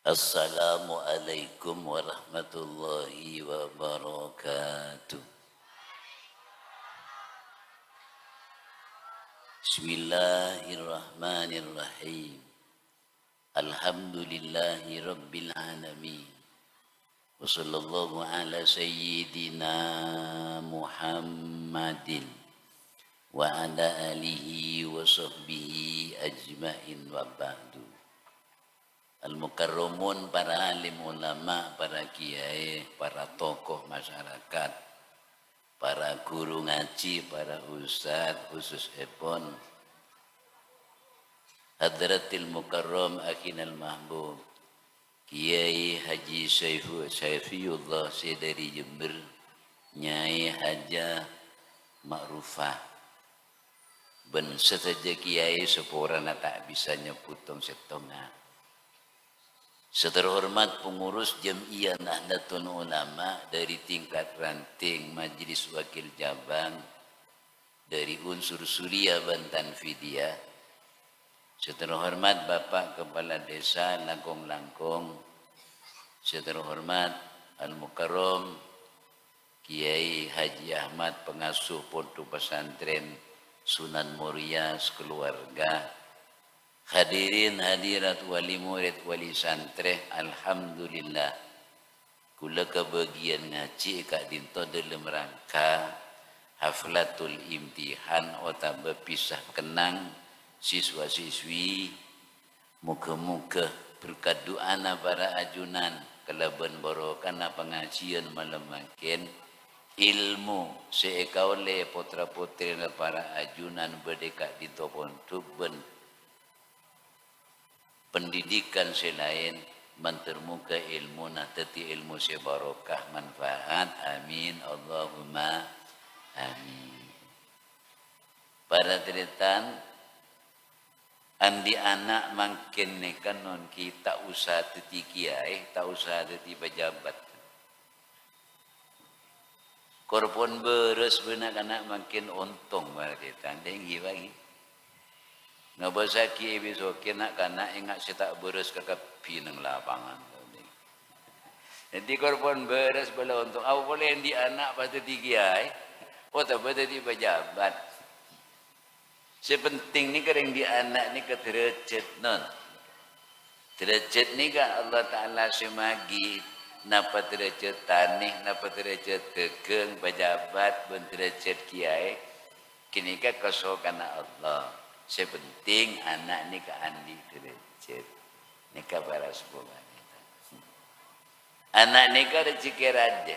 Assalamualaikum warahmatullahi wabarakatuh. Bismillahirrahmanirrahim. Alhamdulillahi rabbil alamin. Wa sallallahu ala sayyidina Muhammadin wa ala alihi wa sahbihi ajmain wa ba'du. Al-Mukarramun, para alim ulama, para kiai, para tokoh masyarakat, para guru ngaji, para ustadz, khusus epon, Hadratil Mukarram Akhinal Mahbub, Kiai Haji Saifiyullah dari Jember, Nyai Haja Ma'rufah, ben setaja kiai seporana tak bisa nyeputong setengah. Seterhormat pengurus Jamiah Nahdlatul Ulama dari tingkat ranting Majelis Wakil Jabang dari unsur Suria Bantan Vidya. Seterhormat Bapak Kepala Desa Langkong-Langkong. Seterhormat Al-Mukarram Kiai Haji Ahmad Pengasuh Pondok Pesantren Sunan Muria sekeluarga. Hadirin hadirat wali murid wali santreh, alhamdulillah kula kebagian ngaji kak dinto dalam rangka haflatul imtihan atau berpisah kenang siswa-siswi. Muka-muka berkat doana para ajunan kelaban barokana pengajian malam makin ilmu seekaule putra putri para ajunan berdekat dinto pondok ben pendidikan selain mentermuka ilmu teti ilmu sebarokah manfaat, amin Allahumma amin. Para teritan andi anak makin nekan non kita usah teti kiai, tak usah teti pejabat. Korpon beres benak anak makin untung para teritan tinggi bagi. Nabasaki besok nak kana ingat saya tak beres ke kapi nang lapangan. Nanti korban beres bala untuk awak boleh yang di anak pada tigiai, tak pada di pejabat. Sepenting ni kereng di anak ni ke derajat non. Derajat ni kan Allah Taala semagi napa derajat tanih, napa derajat tegeng pejabat, ben derajat kiai. Kini kan kesokan Allah. Sepenting anak ni ke andi derajat. Ni ke para sepuh. Anak ni ke rezeki raja.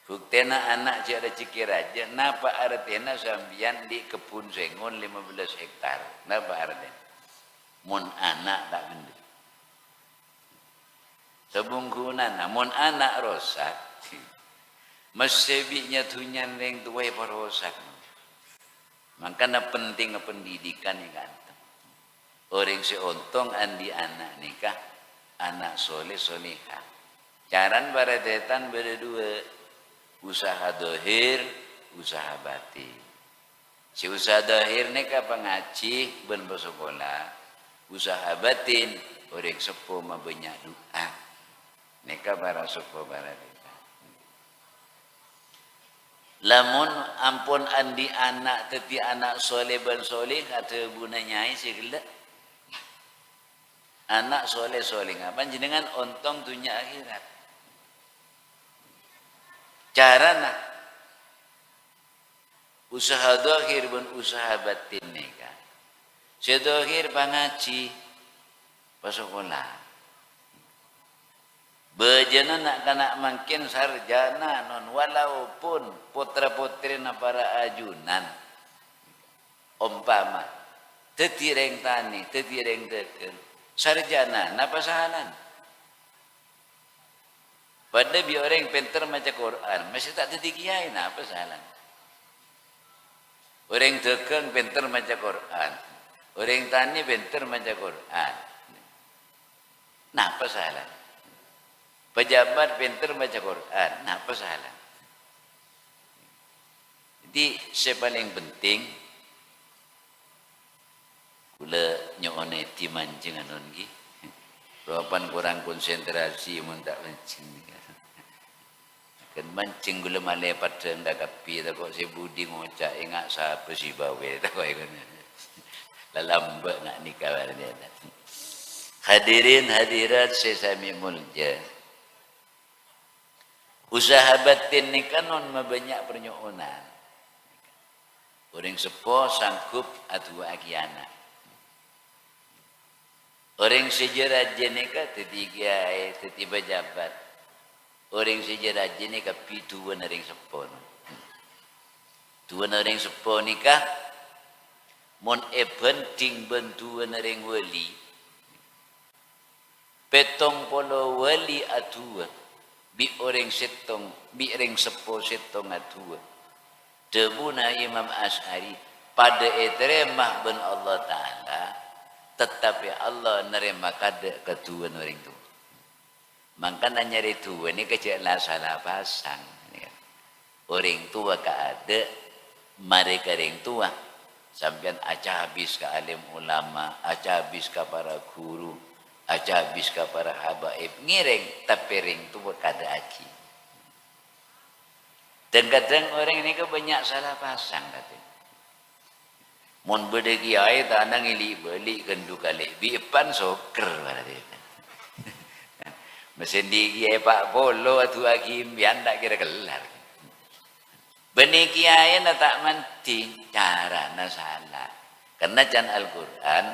Buktena anak je rezeki raja. Napa artinya sambian di kebun sengon 15 hektar. Napa artinya? Mun anak tak gede. Sebungkunan, mun anak rosak. Masebiknya tunyan ring tuai parosak. Makanya penting pendidikan ni kan. Orang seontong andi anak nikah, anak soleh solehah. Caran baradetan berdua, usaha dohir, usaha batin. Si usaha dohir nikah pengaji ben bersekolah, usaha batin orang sepuh mabanyak doa. Nikah para sepuh baradetan. Lamun ampun andi anak teti anak soleh ben soleh kata buna nyai segala anak soleh soleh ngapan jenengan ontong dunia akhirat. Cara nak usaha dohir ben usaha batin neka. Sedohir pangaji pasokola. Bejana nak kanak makin sarjana non walaupun putra putri na para ajunan umpama tetireng tani tetireng teken sarjana napa sahalan pada bi orang pintar maca Quran masih tak teti kiai napa sahalan orang teken pintar maca Quran orang tani pintar maca Quran napa sahalan pejabat pintar baca Quran, apa salah? Jadi sepaling penting kula nyone ti mancing anon gi Ruapan kurang konsentrasi mun tak mancing. Kan mancing gula malai pada ndak kapi tak kok si budi ngocak ingat siapa si bawe tak kok ikon. Lalamba nak nikah dia. Hadirin hadirat sesami mulja. Usaha batin ni kan non banyak pernyonan. Orang sepo sangkup atau akiana. Orang sejarah jenika ketiga ketiba jabat. Orang sejarah jenika pituan orang sepo. Tuan orang sepo nikah mon penting bantuan orang wali. Petong polo wali atua. Bi orang setong, bi orang sepo setong atua. Debuna Imam Asy'ari pada etremah ben Allah Ta'ala tetapi Allah nerima kada ketuan orang tu. Makanya nyari tua ni kecil salah pasang. Orang tua kada mereka orang tua sampean aja habis ke alim ulama, aja habis ke para guru, aja habis ke para habaib ngiring tapi ring tua kada aki. Dan kadang orang ini ke banyak salah pasang katanya. Mun beda kiai tak ada ngili beli kendu kali bipan soker berarti. Mesin di kiai Pak Polo atau hakim biar tak kira kelar. Beni kiai na tak manti cara na salah. Karena can Al-Quran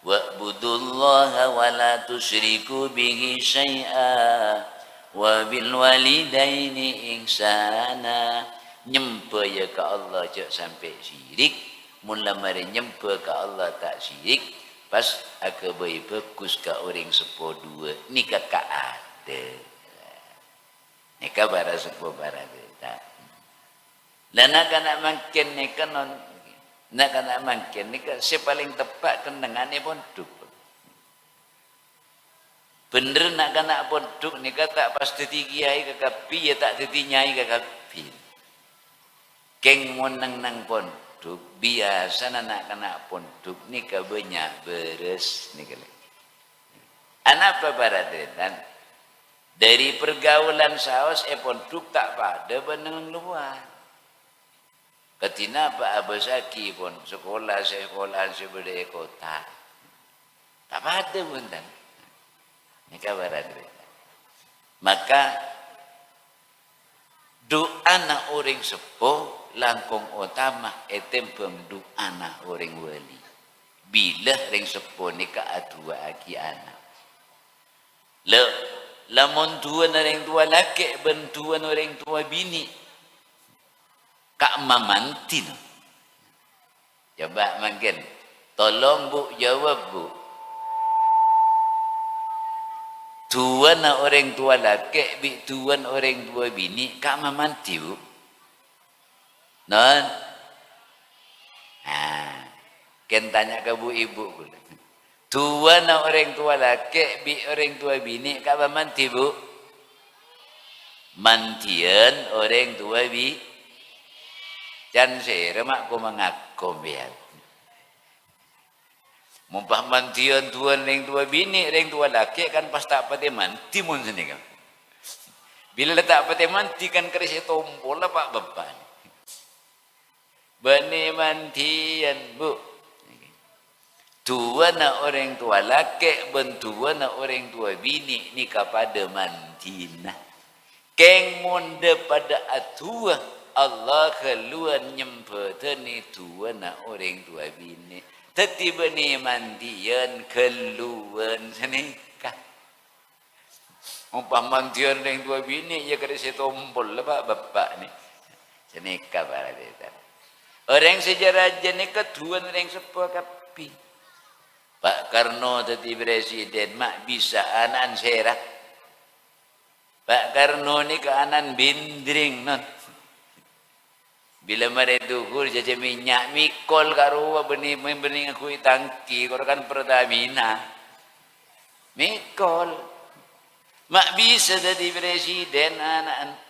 wa'budullaha wa la tusyriku bihi syai'a wa bil walidaini ihsana. Nyempe ya ke Allah cak sampai syirik. Mula mari nyempe ke Allah tak syirik. Pas aku bayi bagus ke orang sepo dua. Nikah ka ada. Nikah bara sepo bara tak. Dan nak makin nikah non. Nak makin nikah. Si paling tepat kenangannya pondok. Bener nak pondok nikah tak pasti kiai ke kapi. Ya tak teti nyai ke kapi. Keng monang nang pondok. Biasa nak pondok nikah banyak beres nikah. Anak apa baradetan dari pergaulan saos pondok tak pada benang luar. Ketina Pak Abasaki pun sekolah sebeda kota. Tak pada buntan. Nikah baradetan. Maka doa na orang sepuh langkong utama tempem doa na orang wali. Bila orang sepuh nikah adua aki anak. Lamun tuan orang tua laki bentuan orang tua bini. Kak mamantin. Coba makin. Tolong bu jawab bu. Tuan orang tua laki, bi tuan orang tua bini, kak mamanti bu. Non? Ken tanya ke bu ibu. Tuan orang tua laki, bi orang tua bini, kak mamanti bu. Mantian orang tua bi. Jangan saya mak ko mengakom biar. Mumpah mantian tuan ring tua bini, ring tua laki kan pas tak pati manti mun sini kan. Bila tak pati manti kan keris tombol lah pak bapak. Bani mantian bu. Tuan orang tua laki, bentuan orang tua bini ni kepada mantina. Keng monde pada atua Allah keluar nyempetani tuan orang tua bini. Tetiba ni mandian keluar senikah. Umpah mandian yang dua bini ya kena setombol lah pak bapak ni. Senikah para kita. Orang sejarah jenikah tuan orang sepuh kapi. Pak Karno tadi presiden mak bisa anan serah. Pak Karno ni ke anan bindring non. Bila mereka dukur jaja minyak mikol karuwa bening aku tangki korkan Pertamina. Mikol. Mak bisa jadi presiden anak.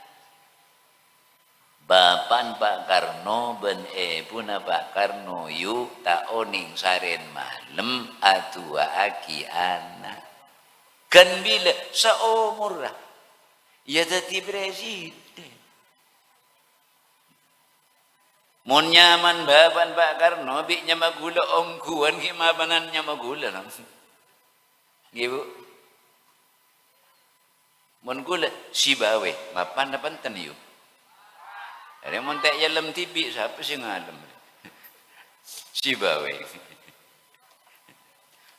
Bapan Pak Karno ben puna Pak Karno yuk tak oning saren malam atua aki anak. Kan bila seumur lah. Ya jadi presiden. Mun nyaman baban Pak Karno, biknya magula ongkuan, kimabanannya magula. Ibu. Mun gula, si bawe, mapan na pantan yun. Ada mun tak yalam tibi, siapa sih ngalam? Si bawe.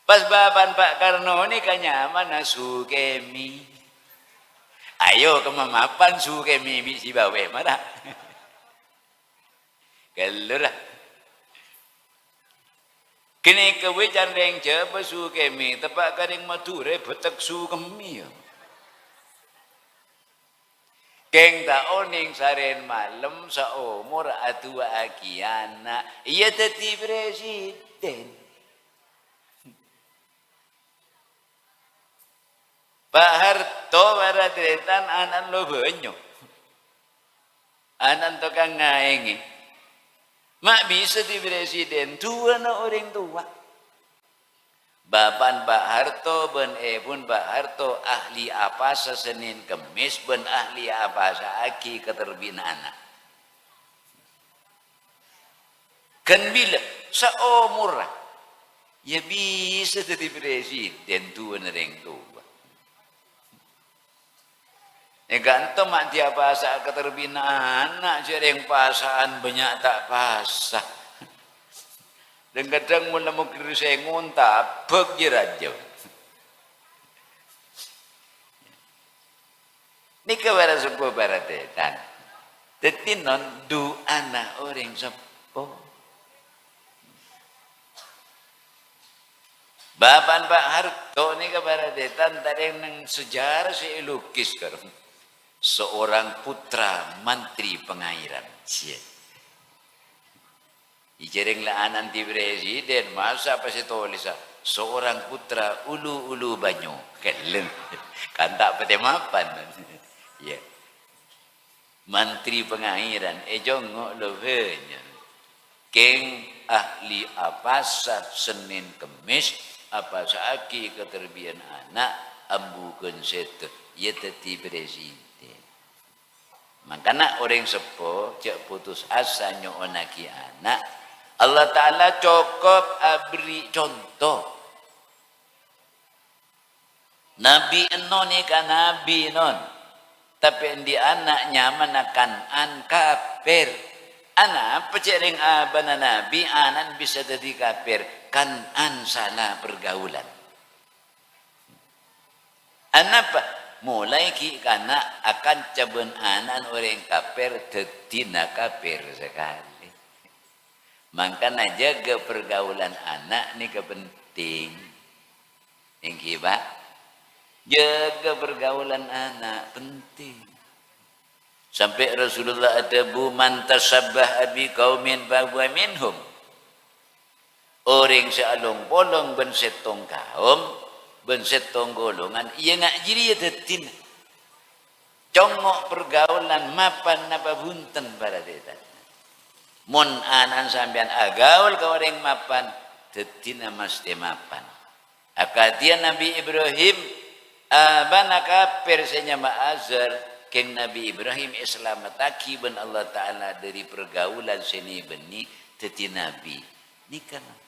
Pas baban Pak Karno ni kanyaman na sukemi. Ayo kemamapan sukemi si bawe, mana? Kalau lah. Kini kewajan reng coba sukemi, tepak karing mature betak sukemi. Keng taoning saren malam seumur atua akiana, ia teti presiden. Pak Harto baradretan anan lo banyo. Anan tukang ngaengi. Mak bisa di presiden, tua na orang tua. Bapan Pak Harto ben pun Pak Harto ahli apa sa Senin Kemis ben ahli apa sa aki keterbinana. Kan bila seumur ya bisa jadi presiden tua na orang tua. Ganto mak dia pasal keterbinaan nak jereng pasaan banyak tak pasah. Dan kadang mula mukir saya ngunta bagi raja. Ni kepada sepuh baratetan. Tetinon du anak orang sepuh. Baban Pak Harto ni kepada detan tadi nang sejarah si lukis kerana. Seorang putra menteri pengairan. Ijereng lah nanti presiden masa apa saya tulis seorang putra ulu banyu keleng kan tak pete mapan ya menteri pengairan jongok lo banyak keng ahli apa Senin Kemis apa saaki keterbian anak ambukan setu ya teti presiden. Makanya orang sepuh cak putus asa nyonaki anak Allah Ta'ala cukup beri contoh Nabi non ni kan Nabi non tapi di anak nyaman akan an kafir anak pecering abana Nabi anak bisa jadi kafir kan an salah pergaulan anak apa mulai ki kana akan caben anan orang kafir tetina kafir sekali. Makanya jaga pergaulan anak ni kepenting. Yang kibat jaga pergaulan anak penting. Sampai Rasulullah ada bu man tasabbah abi qaumin fa huwa minhum. Orang sealong polong ben setong kaum ben setong golongan ia ngak jiri ya tetin congok pergaulan mapan napa bunten pada detan mon anan sampean agaul ka orang mapan tetin mesti mapan akatian Nabi Ibrahim abana kafir senya ma'azar keng Nabi Ibrahim Islam mataki ben Allah Ta'ala dari pergaulan seni beni tetin Nabi nikah.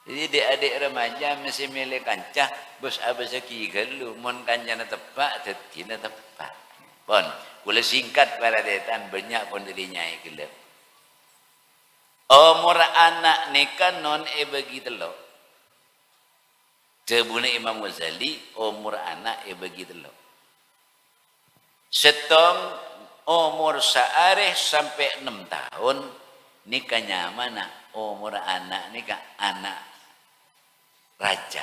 Jadi adik-adik remaja mesti milih kancah bos abas aki galu mon kancah na tepak tetina tepak pon boleh singkat para detan banyak pon dirinya gelap umur anak nikah non bagi telo tebuna Imam Ghazali umur anak bagi telo setong umur seareh sampai 6 tahun nikahnya mana umur anak nikah anak raja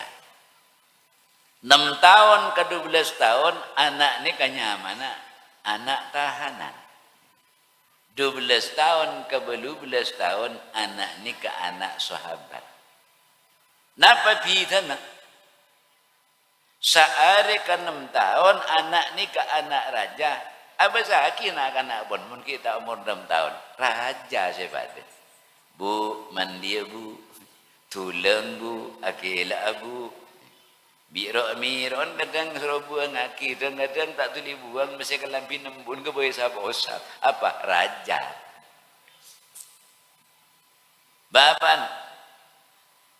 6 tahun ke 12 tahun anak ni kanya mana anak tahanan 12 tahun ke 12 tahun anak ni ke anak sahabat napa bidana saare ke 6 tahun anak ni ke anak raja apa saki nak anak bon mun kita umur 6 tahun raja sebab bu mandia bu tulang bu akila bu Biro-miron kadang suruh buang aki, kadang tak tuli buang, mesti kelampi nembun ke boleh siapa usap. Apa? Raja. Bapan,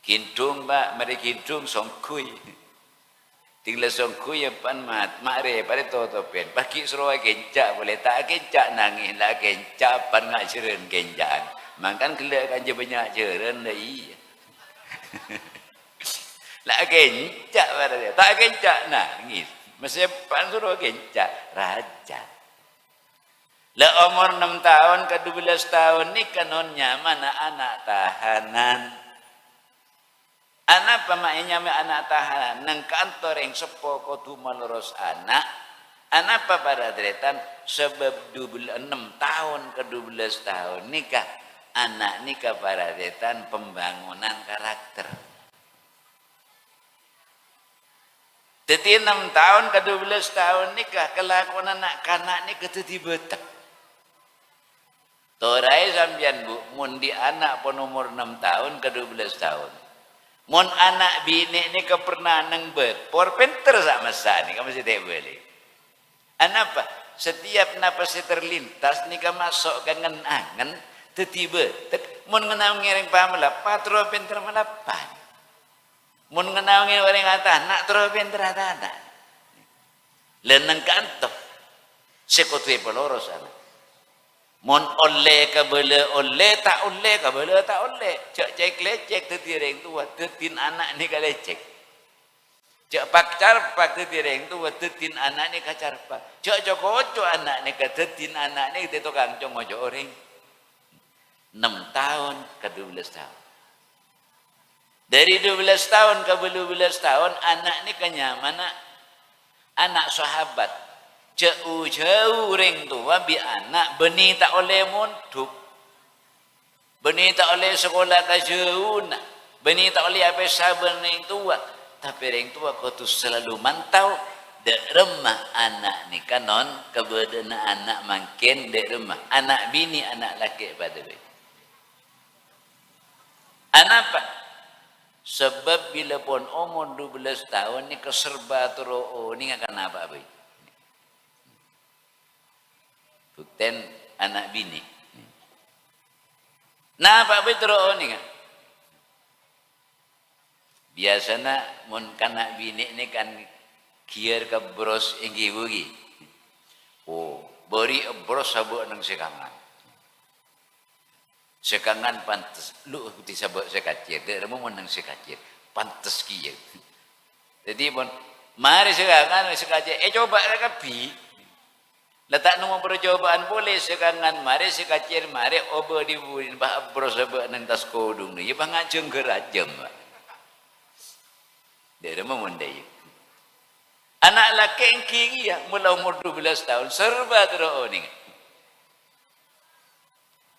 kintung ba, mari kintung songkui. Tinggal songkui yang pan mat, mare pada totopen. Paki suruh kencak boleh tak kencak nangis lah kencak pan ngak ceren kencak. Makan kelak kan je banyak ceren dah iya. Lah kencak pada dia, tak kencak nangis. Mesti pan suruh kencak raja. Lah umur 6 tahun ke 12 tahun ni kanonnya mana anak tahanan. Anak pemainnya anak tahanan nang kantor yang sepo kotu malurus anak. Anak apa pada deretan sebab 6 tahun ke 12 tahun nikah. Anak nikah pada deretan pembangunan karakter. Jadi 6 tahun ke 12 tahun nikah kelakuan anak kanak ni keteti betak. Torai sambian bu, mun di anak pun umur 6 tahun ke 12 tahun. Mun anak bini ni ke pernah neng por penter sak masa ni kamu tidak boleh. Anak apa? Setiap napas terlintas ni ke masuk ke angen tiba. Mun ngenau ngiring pamela patro penter melapan. Mun ngenau ngiring orang kata nak tro penter ada. Leneng kantok sekotwe peloros anak. Mon oleh ke bela oleh tak oleh ke bela tak oleh. Cek lecek tetireng tua tetin anak ni ke lecek. Cek pak carpak tetireng tua tetin anak ni ke carpak. Cek joko anak ni ke tetin anak ni ke tukang congojo orang. 6 tahun ke 12 tahun. Dari 12 tahun ke 12 tahun anak ni kenyamana anak sahabat. Jauh-jauh ring tua bi anak beni tak oleh muntuk. Beni tak oleh sekolah ke jauh nak. Beni tak oleh apa sabar ring tua. Tapi ring tua kau tu selalu mantau dek rumah anak ni kanon kebedana anak makin dek rumah. Anak bini anak laki pada be. Anak apa? Sebab bila pun umur 12 tahun ni keserba turo ni akan apa be? Bukten anak bini. Nah, Pak Petro ni kan. Biasanya mun kanak bini ni kan kier ke bros inggi bugi. Oh, beri bros sabuk nang sekangan. Sekangan pantes. Lu disabuk sekacir. Dia mau nang sekacir. Pantes kier. Jadi pun mari sekangan sekacir. Coba kapi. Letak nombor percobaan boleh sekangan mari sekacir mari obo dibuin bah bros sebab nang tas kodung ni bang ngajeng gerajam. Dia mau mondai. Anak laki engki ya mula umur 12 tahun serba tero ni.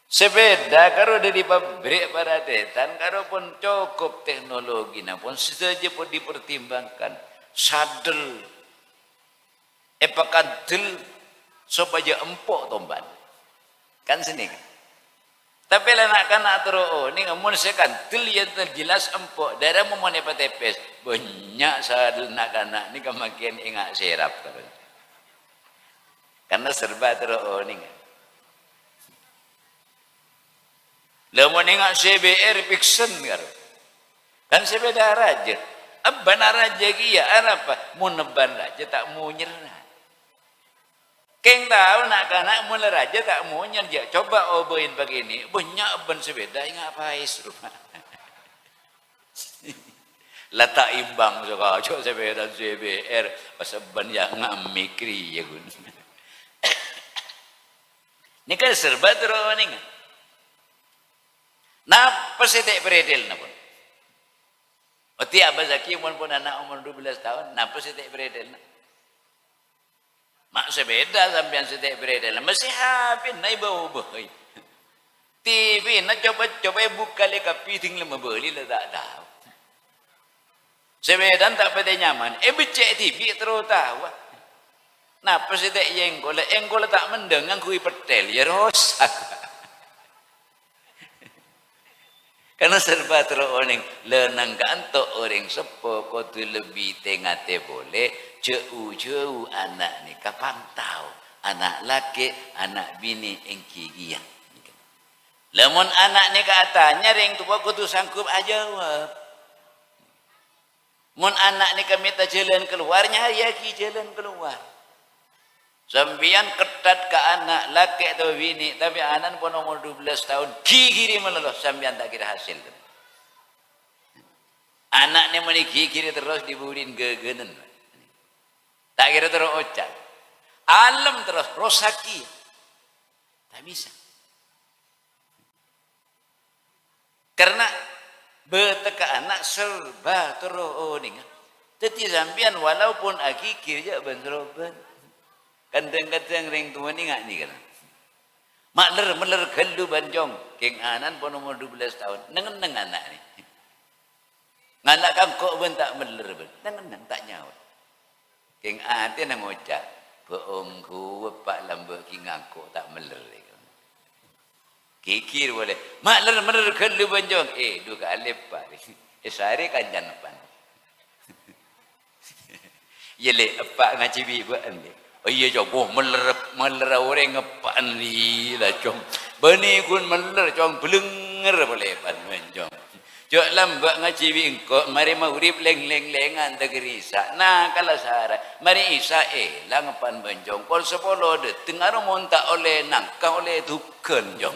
Sepeda karo dari pabrik pada detan karo pun cukup teknologi na pun saja pun dipertimbangkan sadel epakadel supaya empuk tomban kan sini kan. Tapi anak kanak terus ni amun sekan tel yang terjelas empuk darah momone patepes banyak sadel nak kanak ni kemakian ingat serap karena serba terus ni kan. Lamun ingat CBR Pixen kan sepeda raja abban raja kia apa mun neban raja tak mau nyerah. Keng tahu nak kanak mula raja tak mau nyerja. Coba oboin begini, banyak ban sepeda ingat pais rumah. Letak imbang suka cok sepeda CBR pasal ban yang ngamikri ya gun. Ini kan serba terus ni. Napa setek beredel na pun. Oti abazaki pun anak umur 12 tahun, napa setek beredel na. Mak sepeda sampean setek beredel mesti habis naik bau-bau. TV nak coba buka le kapi tinggal membeli lah tak tahu. Sepeda tak pada nyaman. Becek TV terus tahu. Napa setek engkol tak mendengar kui petel ya rosak. Karena serba teroning lenang kanto orang sepo kau tu lebih tengate boleh jauh anak ni kapang tahu anak laki anak bini engki dia. Lemon anak ni katanya ring tu kau tu sangkup aja jawab. Mun anak ni kami tak jalan keluarnya ya ki jalan keluar. Sambian ketat ke anak laki atau bini tapi anak pun umur 12 tahun kiri meleloh sambian tak kira hasil. Anak ni meni kiri terus diburin gegenen. Tak kira terus ocak. Alam terus rosaki. Tak bisa. Karena beteka anak serba teroning. Tetapi sambian walaupun akikir je benroban. Kadang-kadang ring tua ni ngak ni kan. Meler kelu banjong. Keng anan pun umur 12 tahun. Neng anak ni. Nganak kangkok pun tak meler pun. Neng tak nyawa. Keng ate nang ocak. Beongku pak lambak ki ngangkok tak meler. Kikir boleh. Meler kelu banjong. Dua kali pak. Sehari kanjan pan. Yele apa ngaji buat ni. Oh iya jom, meler orang ngepan ni lah jom. Bani kun meler jom belenger boleh pan jom. Jom lambak ngaji bingkok, mari maghrib leng-lengan tegerisa. Nah kalau sahara, mari isa lang ngepan benjong. Kol 10 detik ngaruh montak oleh nangkah oleh tuken jom.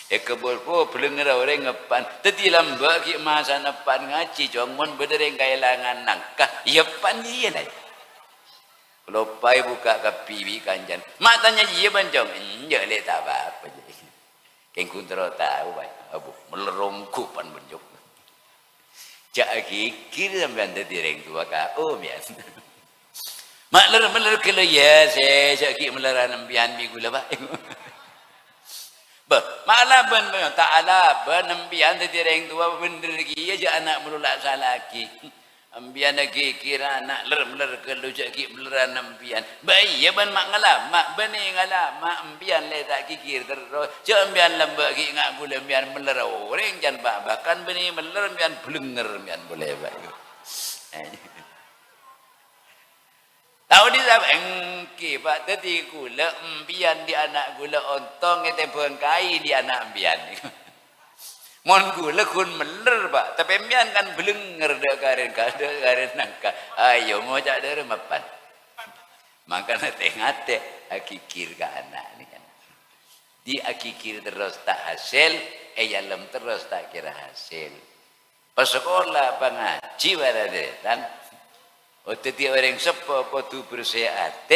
Kebol po belenger orang ngepan. Teti lambak ki masa nepan ngaji jom mon bedereng kailangan nangkah. Ya pan dia lah. Kalau pai buka kapi kanjan. Mak tanya iya banjong. Enggak le tak apa-apa je. Keng kuntro tahu bai. Abu melerongku pan banjong. Jak kikir sampean dadi reng tua ka ya. Mak meler kelo ya se jak ki meleran ambian bi gula bai. Bah, malah ben tak ala ben ambian dadi reng tua bener ki ya anak melulak salaki. Ambian lagi kira anak ler ke lujak ki meleran ambian. Baik ya ban mak ngalah, mak bani ngalah, mak ambian le tak kikir terus. Je ambian lambak ki ngak gula ambian meler orang jan bahkan bani meler ambian belenger ambian boleh baik. Tahu di sab engki pak tadi gula ambian di anak gula ontong ete bengkai di anak ambian. Mon gula kun meler pak, tapi mian kan belenger dah karen nangka. Ayo mau cak dari mapan. Maka ngate akikir ke anak ni kan. Di akikir terus tak hasil, yalam terus tak kira hasil. Pas sekolah pengaji baradetan. Teti orang sepo potu bersehat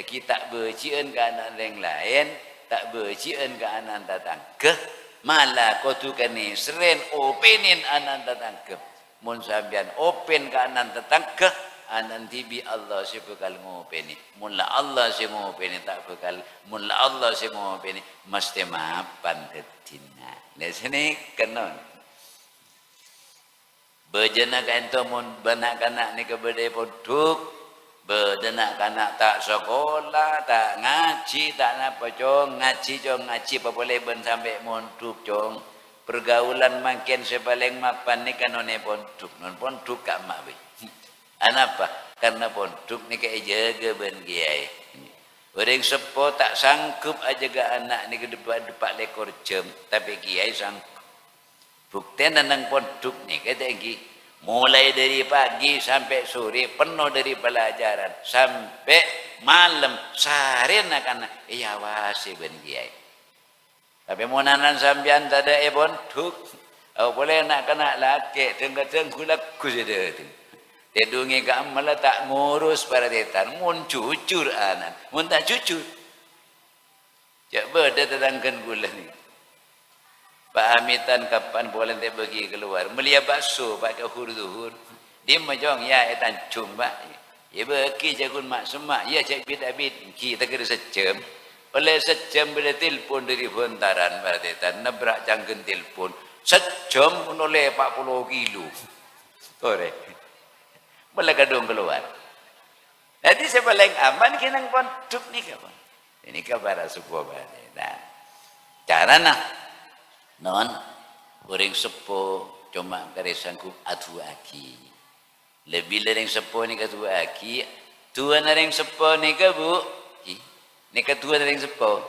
kita bercian ke anak yang lain, tak bercian ke anak tetangga. Malah kau tu kani seren openin anan tetangga. Mun sambian open ke anan tetangga, anan tibi Allah si bekal ngopeni. Mula Allah si ngopeni tak bekal. Mula Allah si ngopeni mesti mapan ketina. Di sini kenon. Bejana kanto mun benak kanak ni kebede poduk. Bedenak kanak tak sekolah, tak ngaji, tak apa cong, ngaji apa boleh ben sampai monduk cong. Pergaulan makin sepaling mapan ni kan none ponduk, non ponduk kak mak be. Anapa? Karena ponduk ni kayak jaga ben kiai. Orang sepo tak sanggup aja ke anak ni ke depan lekor jam, tapi kiai sanggup. Bukti nang ponduk ni kata ki. Mulai dari pagi sampai sore penuh dari pelajaran sampai malam seharian akan wasi ben kiai. Tapi monanan sambian tada ponduk, boleh nak kena laki tengah kulak kusida tu. Tedungi ka malah tak ngurus para detan, mun jujur anan, mun tak jujur. Jak beda tetangkan gula ni. Pak Amitan kapan boleh dia pergi keluar melia bakso pakai hur-duhur dia majong ya etan cumba ya beki jagun mak semak ya cek bid-bid kita kira secem oleh secem bila telpon dari bentaran berarti tan nabrak jangken telpon secem pun oleh 40 kilo ore boleh kadung keluar jadi saya paling aman kinang ponduk ni kapan ini kabar sebuah balik nah cara nah Non, orang sepo cuma karesangku atu aki. Lebih dari sepo ni katu aki, tuan orang sepo ni ke bu? Ni ke tuan orang sepo.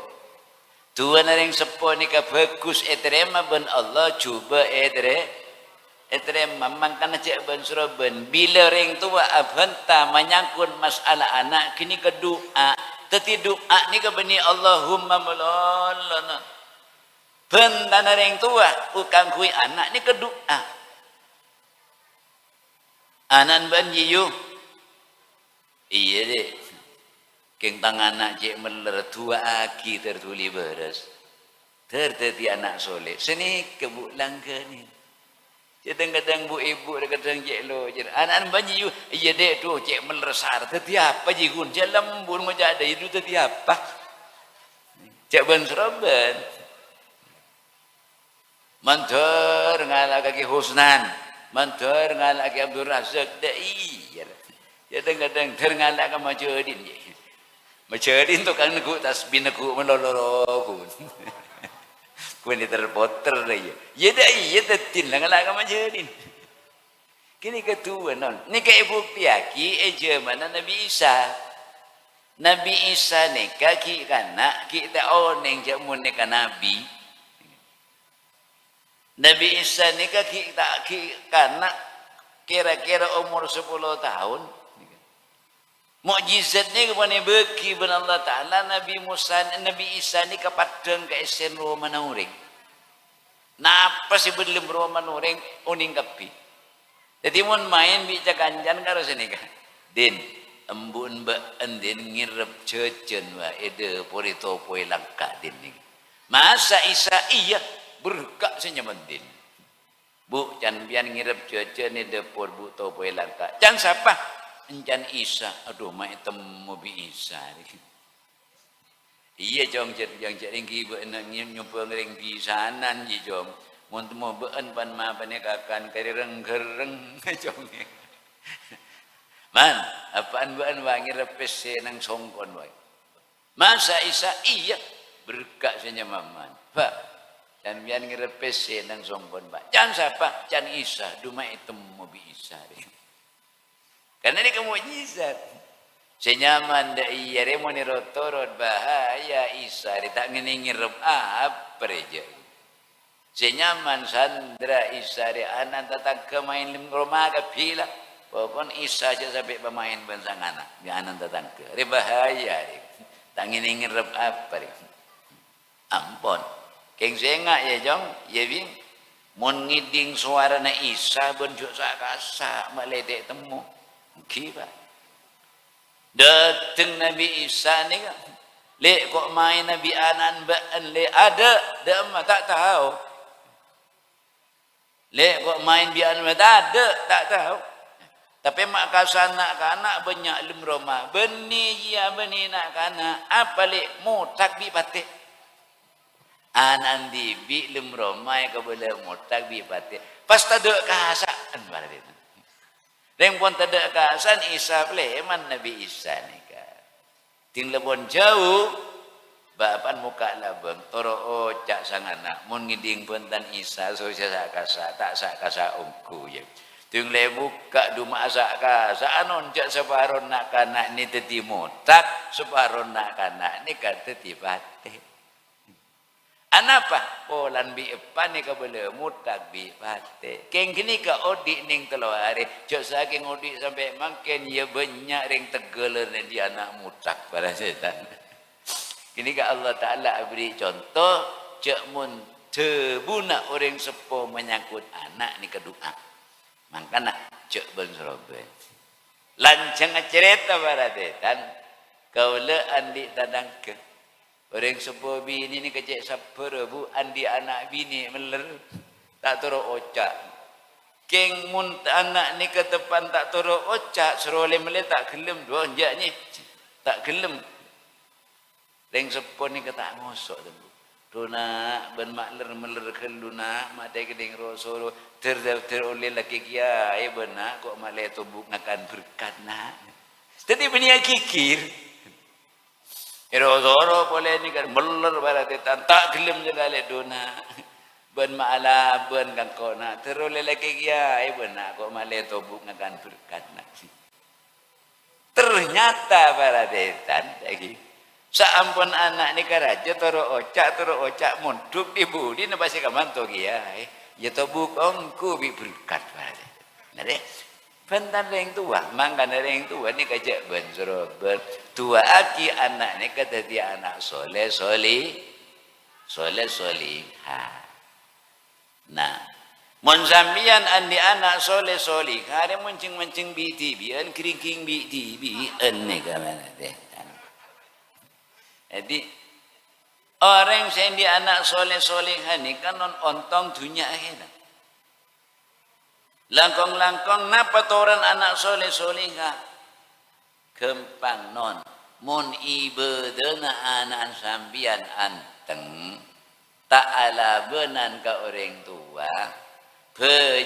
Tuan orang sepo ni ke bagus eterema ben Allah cuba eterema mangkana cek ben surah ben. Bila orang tua abhanta menyangkut masalah anak kini ke doa. Teti doa ni ke beni Allahumma mulallana. Bentan orang tua ukang kui anak ni ke doa. Anan ben yiyu. Iya deh. Kentang anak cek meler tua aki tertuli beres. Terteti anak soleh. Seni kebuk langka ni. Kadang-kadang bu ibu, kadang cek lo. Anak ben yiyu. Iya deh tu cek meler sar. Teti apa jigun. Cek lembun macam ada itu teti apa. Cek ben seraban. Mantar ngalak kaki Husnan. Mantar ngalak kaki Abdul Razak. Dah iya. Kadang-kadang terngalak ke Majedin. Majedin tu kan aku tasbih aku melolorokun. Kau ni terpoter dah ya. Ya dah iya tetin lah ngalak ke Majedin. Kini ketua non. Ni ke ibu piaki eja mana Nabi Isa. Nabi Isa ni kaki kanak kita oneng jamun ni kan Nabi. Nabi Isa ni kita kanak kira-kira umur 10 tahun. Mukjizat ni kepada beki ben Allah Ta'ala Nabi Isa ni kepadang ke esen Roma nauring. Napa si belum Roma nauring uning kapi. Jadi mun main bica kanjan karo sini kan. Din embun ba andin ngirep cecen wa ede porito poe langka din ni. Masa Isa iya berkak senyaman din. Bu can bian ngirep cecen ni depor bu to poe langka. Can siapa? Encan Isa. Aduh mai temu bi Isa. Iya jong yang ringgi bu nak nyumpang ring pisanan ji jong. Mun temu beun pan ma panekakan kereng-kereng jong. Man, apaan beun wa ngirep pese nang songkon wae. Masa Isa iya berkak senyaman. Pak dan biar ngerepes nang songkon pak. Jangan siapa? Jangan Isa. Duma itu mobi Isa. Karena ini kemujizat. Senyaman dah iya remoni rotorot bahaya Isa. Tak ngini ngerep apa reja. Senyaman sandra Isa di anak tatang kemain lim rumah kapila. Pokon Isa saja sampai pemain bensang anak. Di anak tatang ke. Re bahaya. Tak ngini ngerep apa reja. Ampun. Keng sengak ya jong, ya bing. Mun ngiding suara na Isa benjuk sakasa meledek temu. Kiba. Dateng Nabi Isa ni kan. Lek kok main Nabi anan baan le ada dak tak tahu. Lek kok main bi anan tak ada tak tahu. Tapi mak kasana kanak banyak lem Roma. Beni ya beni nak kana apa lek mutak bi patih. Anan di bi lem romai ke boleh mutak bi pate pas tadek kahasaan pada itu reng pun tadek kahasan Isa pleman Nabi Isa ni ka ting lebon jauh bapan muka labeng toro cak sangana mun ngiding pentan Isa so sak kasa tak sak kasa ungku ye ting le buka duma sak kasa anon cak separon nak kana ni teti mutak separon nak kana ni ka teti pate. Anapa? Polan bi epan ni ka boleh mutak bi pate. Keng kini ka odik ning telo hari. Jok saking odik sampai makin ya banyak ring tegeler ni dia anak mutak pada setan. Kini ka Allah Ta'ala beri contoh. Cek mun tebuna orang sepo menyangkut anak ni ke doa. Makana cek ben serobe. Lancang cerita pada setan. Kaula andi tadang ke. Orang sebuah bini ni kecek sapera bu andi anak bini meler tak toro ocak. Keng mun anak ni ke depan tak toro ocak serole mele tak gelem dua jaknya tak gelem. Reng sepuh ni ke tak ngosok tu. Dona ben makler meler keluna madai keding rosoro teroleh laki kia benak kok malai tubuk ngakan berkat nak. Jadi bini kikir. Rosoro boleh ni kan meler barat tetan tak gelem jegale dona. Ben maala ben kang ko na terus lelaki kia ben nak ko male tobuk ngakan berkat nak. Ternyata para detan lagi. Saampun anak ni karaja toro ocak munduk di budi na basi kamanto kia. Ya tobuk ongku bi berkat para detan. Nade. Bentar yang tua, mangkan yang tua ni kajak ben suruh ben tua aki anak ni kata dia anak soleh solihah. Nah, mun sambian andi anak soleh solihah, ada mencing bian kering bian ni kamana deh. Jadi orang yang di anak soleh solihah ni kan ontong dunia akhirat. Langkong napa toran anak soleh solihah kempang non mun ibadana anak sambian anteng ta'ala benan ka orang tua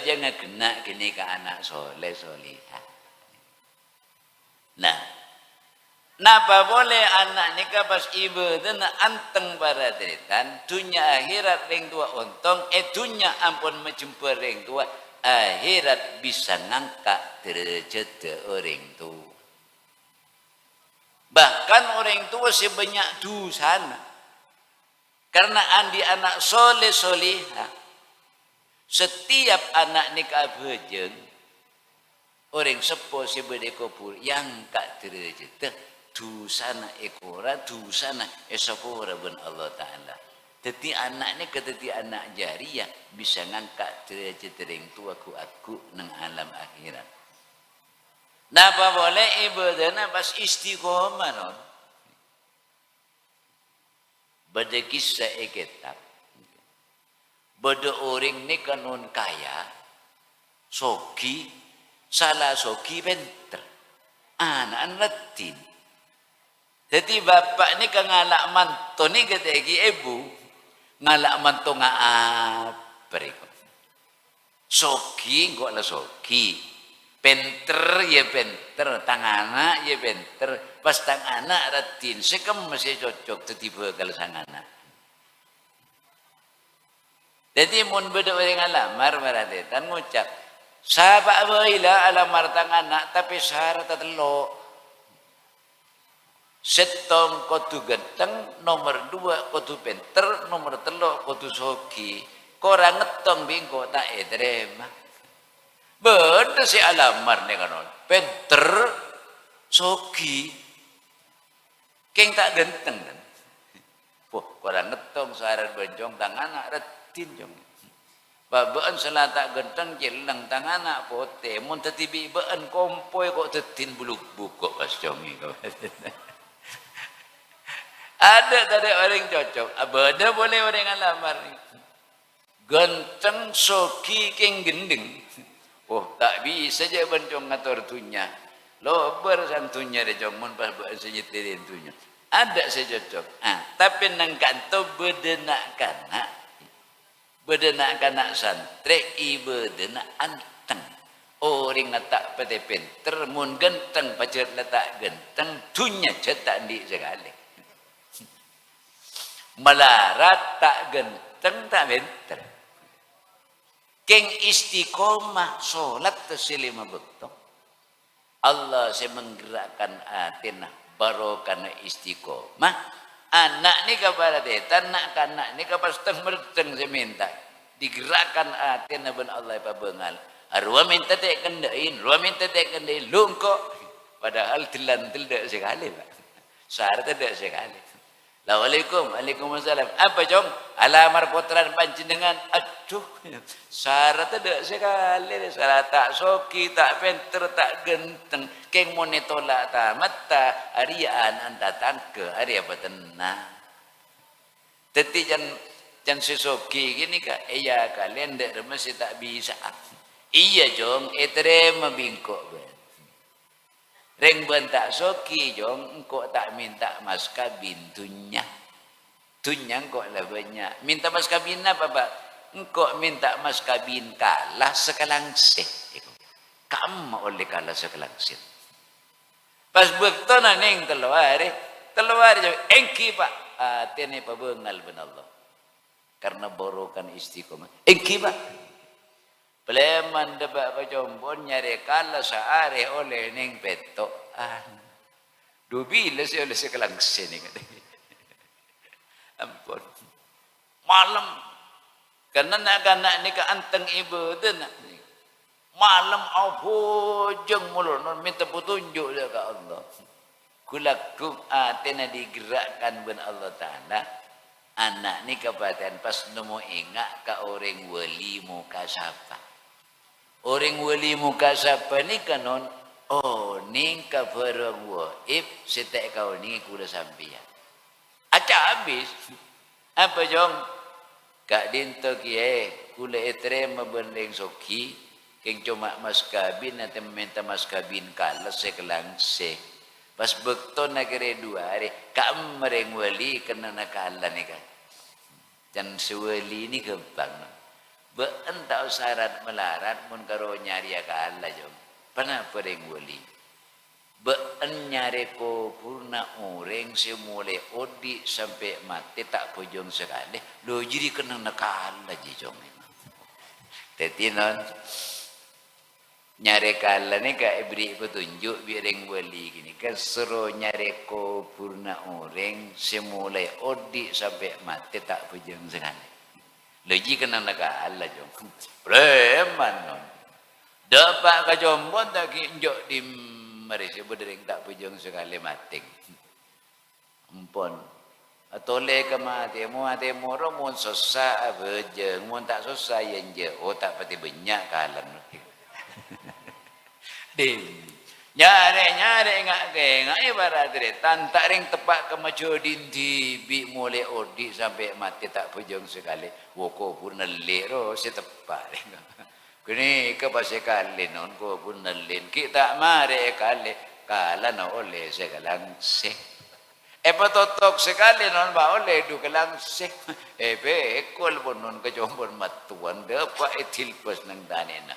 jangan kena kini ke anak soleh solihah. Nah, napa boleh anak nikah pas ibadana anteng para detan dunia akhirat ring tua ontong dunia ampun menjumpa ring tua akhirat bisa ngangkat derajat orang tua. Bahkan orang tua sebanyak dosana. Karena andi anak soleh solihah. Setiap anak nikah bejeng. Orang sepo sebede kopur yang kak derajat dosana ekora dosana esapora ben Allah Ta'ala. Jadi anak ni keteti anak jariah bisa ngangkat derajat orang tua aku nang alam akhirat. Napa boleh ibadana pas istiqomah non. Bada kisah kitab. Bada orang ni kanun kaya, sogi, salah sogi benter, anak letin. Jadi bapak ni kangalak manto ni ketegi ibu. Ngalak manto berikut. Sogi kok lah sogi. Penter ya penter, tangana ya penter. Pas tangana ratin, sekam masih cocok tiba kalau sangana. Jadi mun beda orang alamar maradetan ngucap. Sahabat baila alamar tangana tapi syarat telok. Setong kotu genteng, nomor 2 kotu penter, nomor 3 kotu soki. Korang ngetong bingko tak terima. Beda si alamar ni kanon. Penter, soki. Keng tak genteng kan. Korang ngetong syarat benjong tangan retin jong. Babaan salah tak genteng jelang tangan pote. Mun tetibi baan kompoi kok tetin buluk bukok pas jongi kau. Ada orang cocok. Ada boleh orang alamar. Ganteng soki keng gendeng. Oh tak bisa je bencong ngatur tunya. Lobar santunya de jomon pas buat senyetirin tunya. Ada saya cocok. Tapi nang kanto bedenak kanak santri ibedenak anteng. Orang tak pada pinter mun genteng pacar letak genteng tunya cetak di sekali. Melarat tak genteng tak benter. Keng istiqomah solat tersilima betul. Allah saya menggerakkan atina barokana istiqomah. Anak ni kepada detan nak kanak ni kepada seteng merteng saya minta digerakkan atina ben Allah pabengal. Arwah minta tak kendain, lungkok. Padahal telan tidak sekali pak. Syarat tidak sekali. Waalaikumsalam. Apa jong? Alamar potran panjenengan. Aduh, syarat ada sekali. Syarat tak soki, tak penter, tak genteng. Keng monetolak tamat tak. Arian anda tangke. Ari apa tenang. Teti jan sesoki gini kak. Iya kalian masih tak bisa. Iya jong. Terima bingkok. Reng bentak soki jong, engkau tak minta mas kabin tunya. Tunya engkau lah banyak. Minta mas kabin apa pak? Engkau minta mas kabin kalah sekalangsih. Kamu oleh kalah sekalangsih. Pas bekto na neng teluar jong, engki pak. Tene pabengal ben Allah. karena borokan istiqomah. Engkiba. Pleman debak kajombon nyari kala saare oleh ning peto. Dubila si oleh sekelang sini kan. Ampun. Malam karena nak ni ka anteng ibu tu nak. Malam aku jeng mulu minta petunjuk dia ke Allah. Kulakum atena digerakkan ben Allah Ta'ala. Anak ni kepaten pas nemu ingat ka orang wali muka siapa. Orang wali muka siapa ni kanon. Oh ni ka perang waib setek kau ni kula sampian. Acak habis. Apa jong? Kak dinto kie kula etrema benleng soki. Keng cuma mas kabin nanti meminta mas kabin kalah sekelang se. Pas bekton nak kira 2 hari. Kak mereng wali kena nak kalah ni kan. Dan sewali ni gampang. Beentau syarat melarat mun karo nyari ka Allah jom. Pana pereng wali. Been nyari ko purna orang semule odi sampai mati tak pojong sekali. Lo jadi kena nakala je jom. Teti non nyari kala ni ka beri petunjuk bireng wali gini kan suruh nyari ko purna orang semule odi sampai mati tak pojong sekali. Lagi kena naga Allah jom. Preman non. Dapat ka jombon tak kinjok di Malaysia berdering tak pujung sekali mati. Ampun. Toleh ke mati. Mu mati moro mun susah bejeng. Mun tak susah yang je. Oh tak pati banyak kalan. Dim. Nyare ngak ibarat dia tantak ring tepak ke macu dindi bi mulai odi sampai mati tak pujung sekali woko pun nelik ro si tepak kini ke pasal kali non ko pun nelin kita mare kali kala no oleh sekalang se patotok sekali non ba oleh du kelang se ekol pun non kejombon matuan dapat itilpes nang danena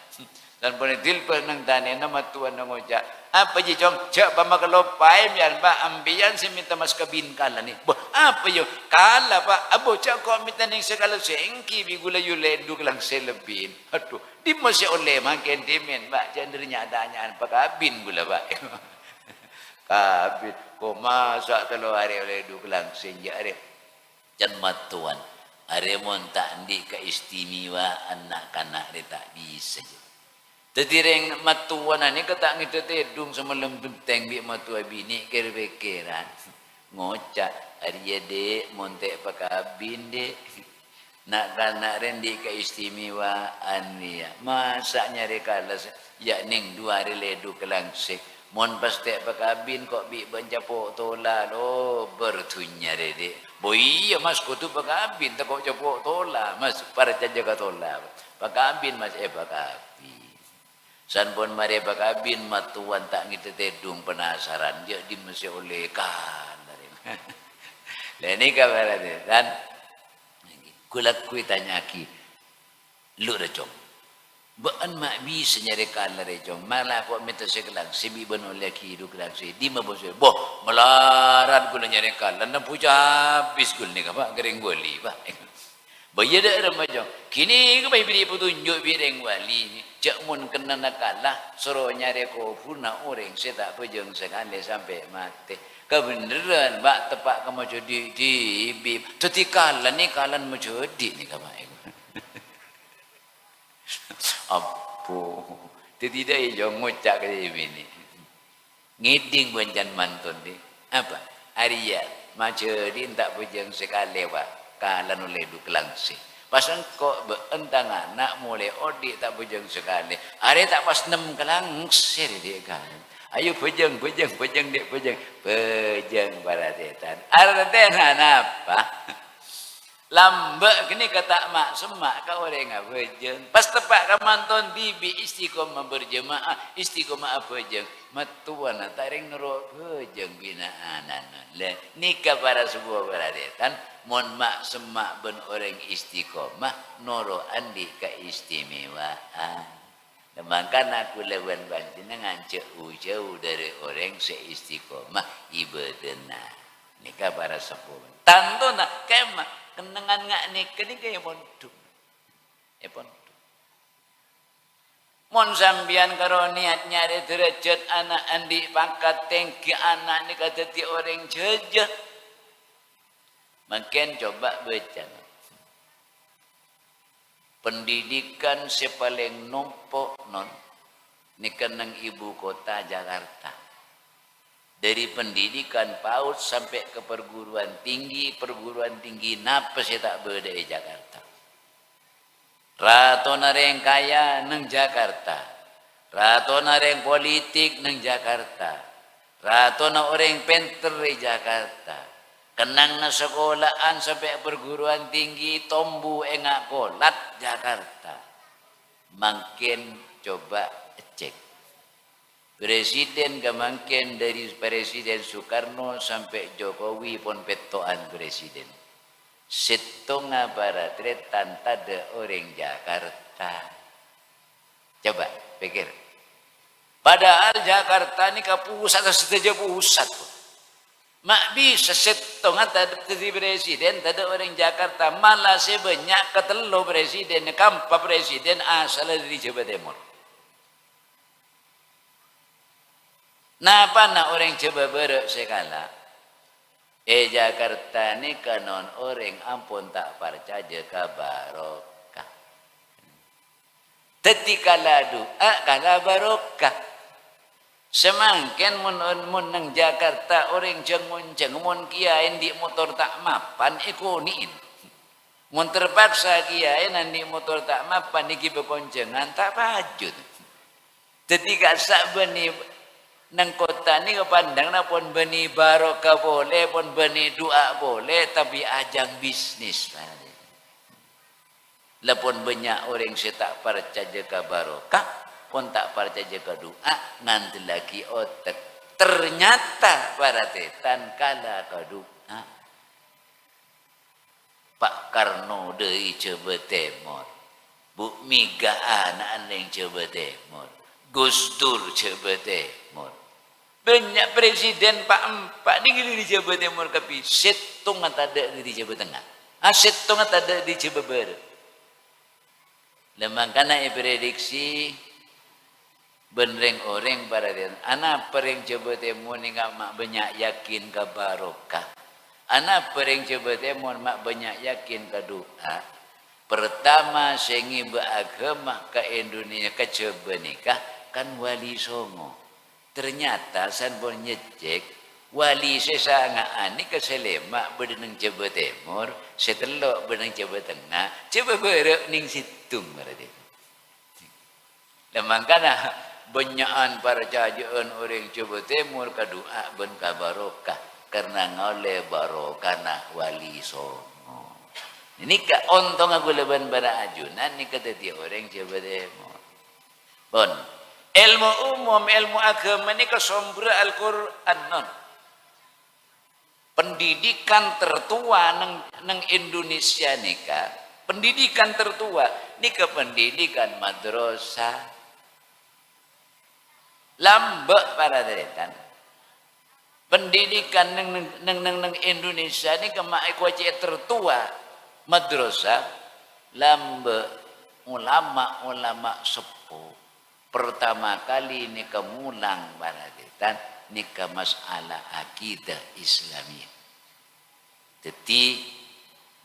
dan pun itilpes nang danena matuan nang oja apa je jom cak pa makalopai mian ba ambian si minta mas kabin kala ni bo apa yo kala pa abo cak ko minta ning segala sengki bigula yule du kelang selebin aduh di masih oleh makin dimen ba jandernya adanya pa kabin gula ba kabin ko masak telo hari oleh du kelang senja are jan matuan are mon tak ndi keistimewa anak-anak dia tak bisa je. Tetireng matuan ni kata ngita tedung semalam teng bi matua bini kira-kiran ngocak ari de montek pakabin de nak kana rendi keistimewaan dia masa nyari kalas ya ning 2 hari ledu kelangsik mon pas tek pakabin kok bi banjapok tola lo bertunya de boy mas ko tu pakabin tak kok japok tola mas para jaga tola pakabin mas pakabin san pun mari pakabin matuan tak ngite tedung penasaran dia di mesti oleh kan lah ni kabar dia dan kulak kui tanya ki lu recong bean mak bisa nyari kala recong malah kok minta sekelang sibi ben oleh ki du kelang si di mabos boh melarat guna nyari kala dan puja habis gul ni apa gering wali ba bayar dah remaja kini ke bayi beri petunjuk bireng wali ni cak mun kena nakalah suruh nyari ko purna orang saya tak pejeng sekali sampai mati kebenaran bak tepak kamu jadi di bib tetikalan ni kalan menjadi ni kamu apa tidak yang ngucap ke ini ngiding banjan mantun ni apa Arya menjadi tak pejeng sekali wa kalan oleh du kelangsi pasang kok beentang anak mulai odi tak bujang sekali. Hari tak pas 6 kelangsi dia kan. Ayo bujang dek bujang baratetan. Artetan apa? Lambak kini kata mak semak kau orang ngah bujang. Pas tepak kamanton bibi istiqomah berjemaah istiqomah bujang. Matuan taring nurut bujang binaan. Le nikah para sebuah baratetan. Mon mak semak ben orang istiqomah noro andi keistimewaan. Maka aku lawan panjenengan jauh dari orang seistiqomah ibadana. Nikah para sepuh. Tanto nak kema kenangan ngak nikah ni kaya pondok. Pondok. Mon sambian karo niat nyari derajat anak andi pangkat tinggi anak ni kata ti orang jejak. Makin coba baca. Pendidikan sepaling numpuk non ni kenang ibu kota Jakarta. Dari pendidikan PAUD sampai ke perguruan tinggi napa saya tak beda di Jakarta. Rato nareng kaya neng Jakarta, rato nareng politik neng Jakarta, rato na orang pinter di Jakarta, kenang na sekolahan sampai perguruan tinggi tombu engak kolat Jakarta. Makin coba cek. Presiden kemangkin dari Presiden Soekarno sampai Jokowi pun petoan presiden. Setengah barat tanpa ada orang Jakarta. Coba pikir. Padahal Jakarta ini ke pusat saja pusat. Mak bisa setengah tak ada presiden, tak ada orang Jakarta. Malah sebanyak ketelu presiden, kampa presiden asal dari Jawa Timur. Napa nak orang Jawa Barat sekala? Jakarta ni kanon orang ampun tak percaya ke barokah. Ketika doa kala barokah. Semakin mun nang Jakarta orang jengun mun kiai di motor tak mapan ikoniin. Mun terpaksa kiai nanti motor tak mapan iki beponcengan tak pajut. Ketika sak beni nang kota ni kepandang na pun beni barokah boleh, pun beni doa boleh, tapi ajang bisnis. Lepun banyak orang yang tak percaya ke barokah, pun tak percaya ke doa, nanti lagi otak. Ternyata para tetan kala ke doa. Pak Karno dari Jawa Timur, Bu Mega anak yang Jawa Timur, Gus Dur Jawa Timur. Banyak presiden Pak ni di Jawa Timur tapi setong tak ada di Jawa Tengah. Setong tak ada di Jawa Barat. Lemang kana prediksi benreng orang para dia. Anak pereng Jawa Timur ni mak banyak yakin ke barokah. Anak pereng Jawa Timur mak banyak yakin ke doa. Pertama sengi beragama ke Indonesia ke Jawa nikah kan Wali Songo. Ternyata san pun nyecek wali sesangaan ni keselemak berdenang Jawa Timur, setelok berdenang Jawa Tengah, Jawa Barat ning situng berarti. Lemangkana banyakan para cajaan orang Jawa Timur kadua ben kabarokah karena ngoleh barokah nak Wali Songo. Ini ka ontong aku leban bara ajunan ni kata dia orang Jawa Timur. Bon. Ilmu umum, ilmu agama ini kesumber Al-Quran non. Pendidikan tertua neng Indonesia nika, pendidikan tertua nika pendidikan madrasah. Lambek para deretan. Pendidikan neng Indonesia nika mak kuaci tertua madrasah. Lambek ulama sepuh. Pertama kali ni kemulang baradetan ni ke masalah akidah Islamiyah. Jadi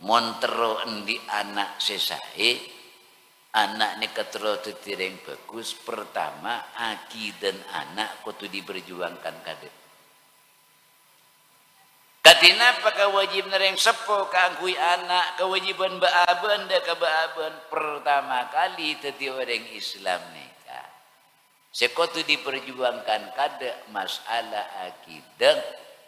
montero endi anak sesai anak ni ketero tetireng bagus pertama akidah anak kudu diperjuangkan kadek. Katina apa kewajib nereng sepo kangkui anak kewajiban baaban dah kebaaban pertama kali teti orang Islam ni. Sekotu diperjuangkan kada masalah akidah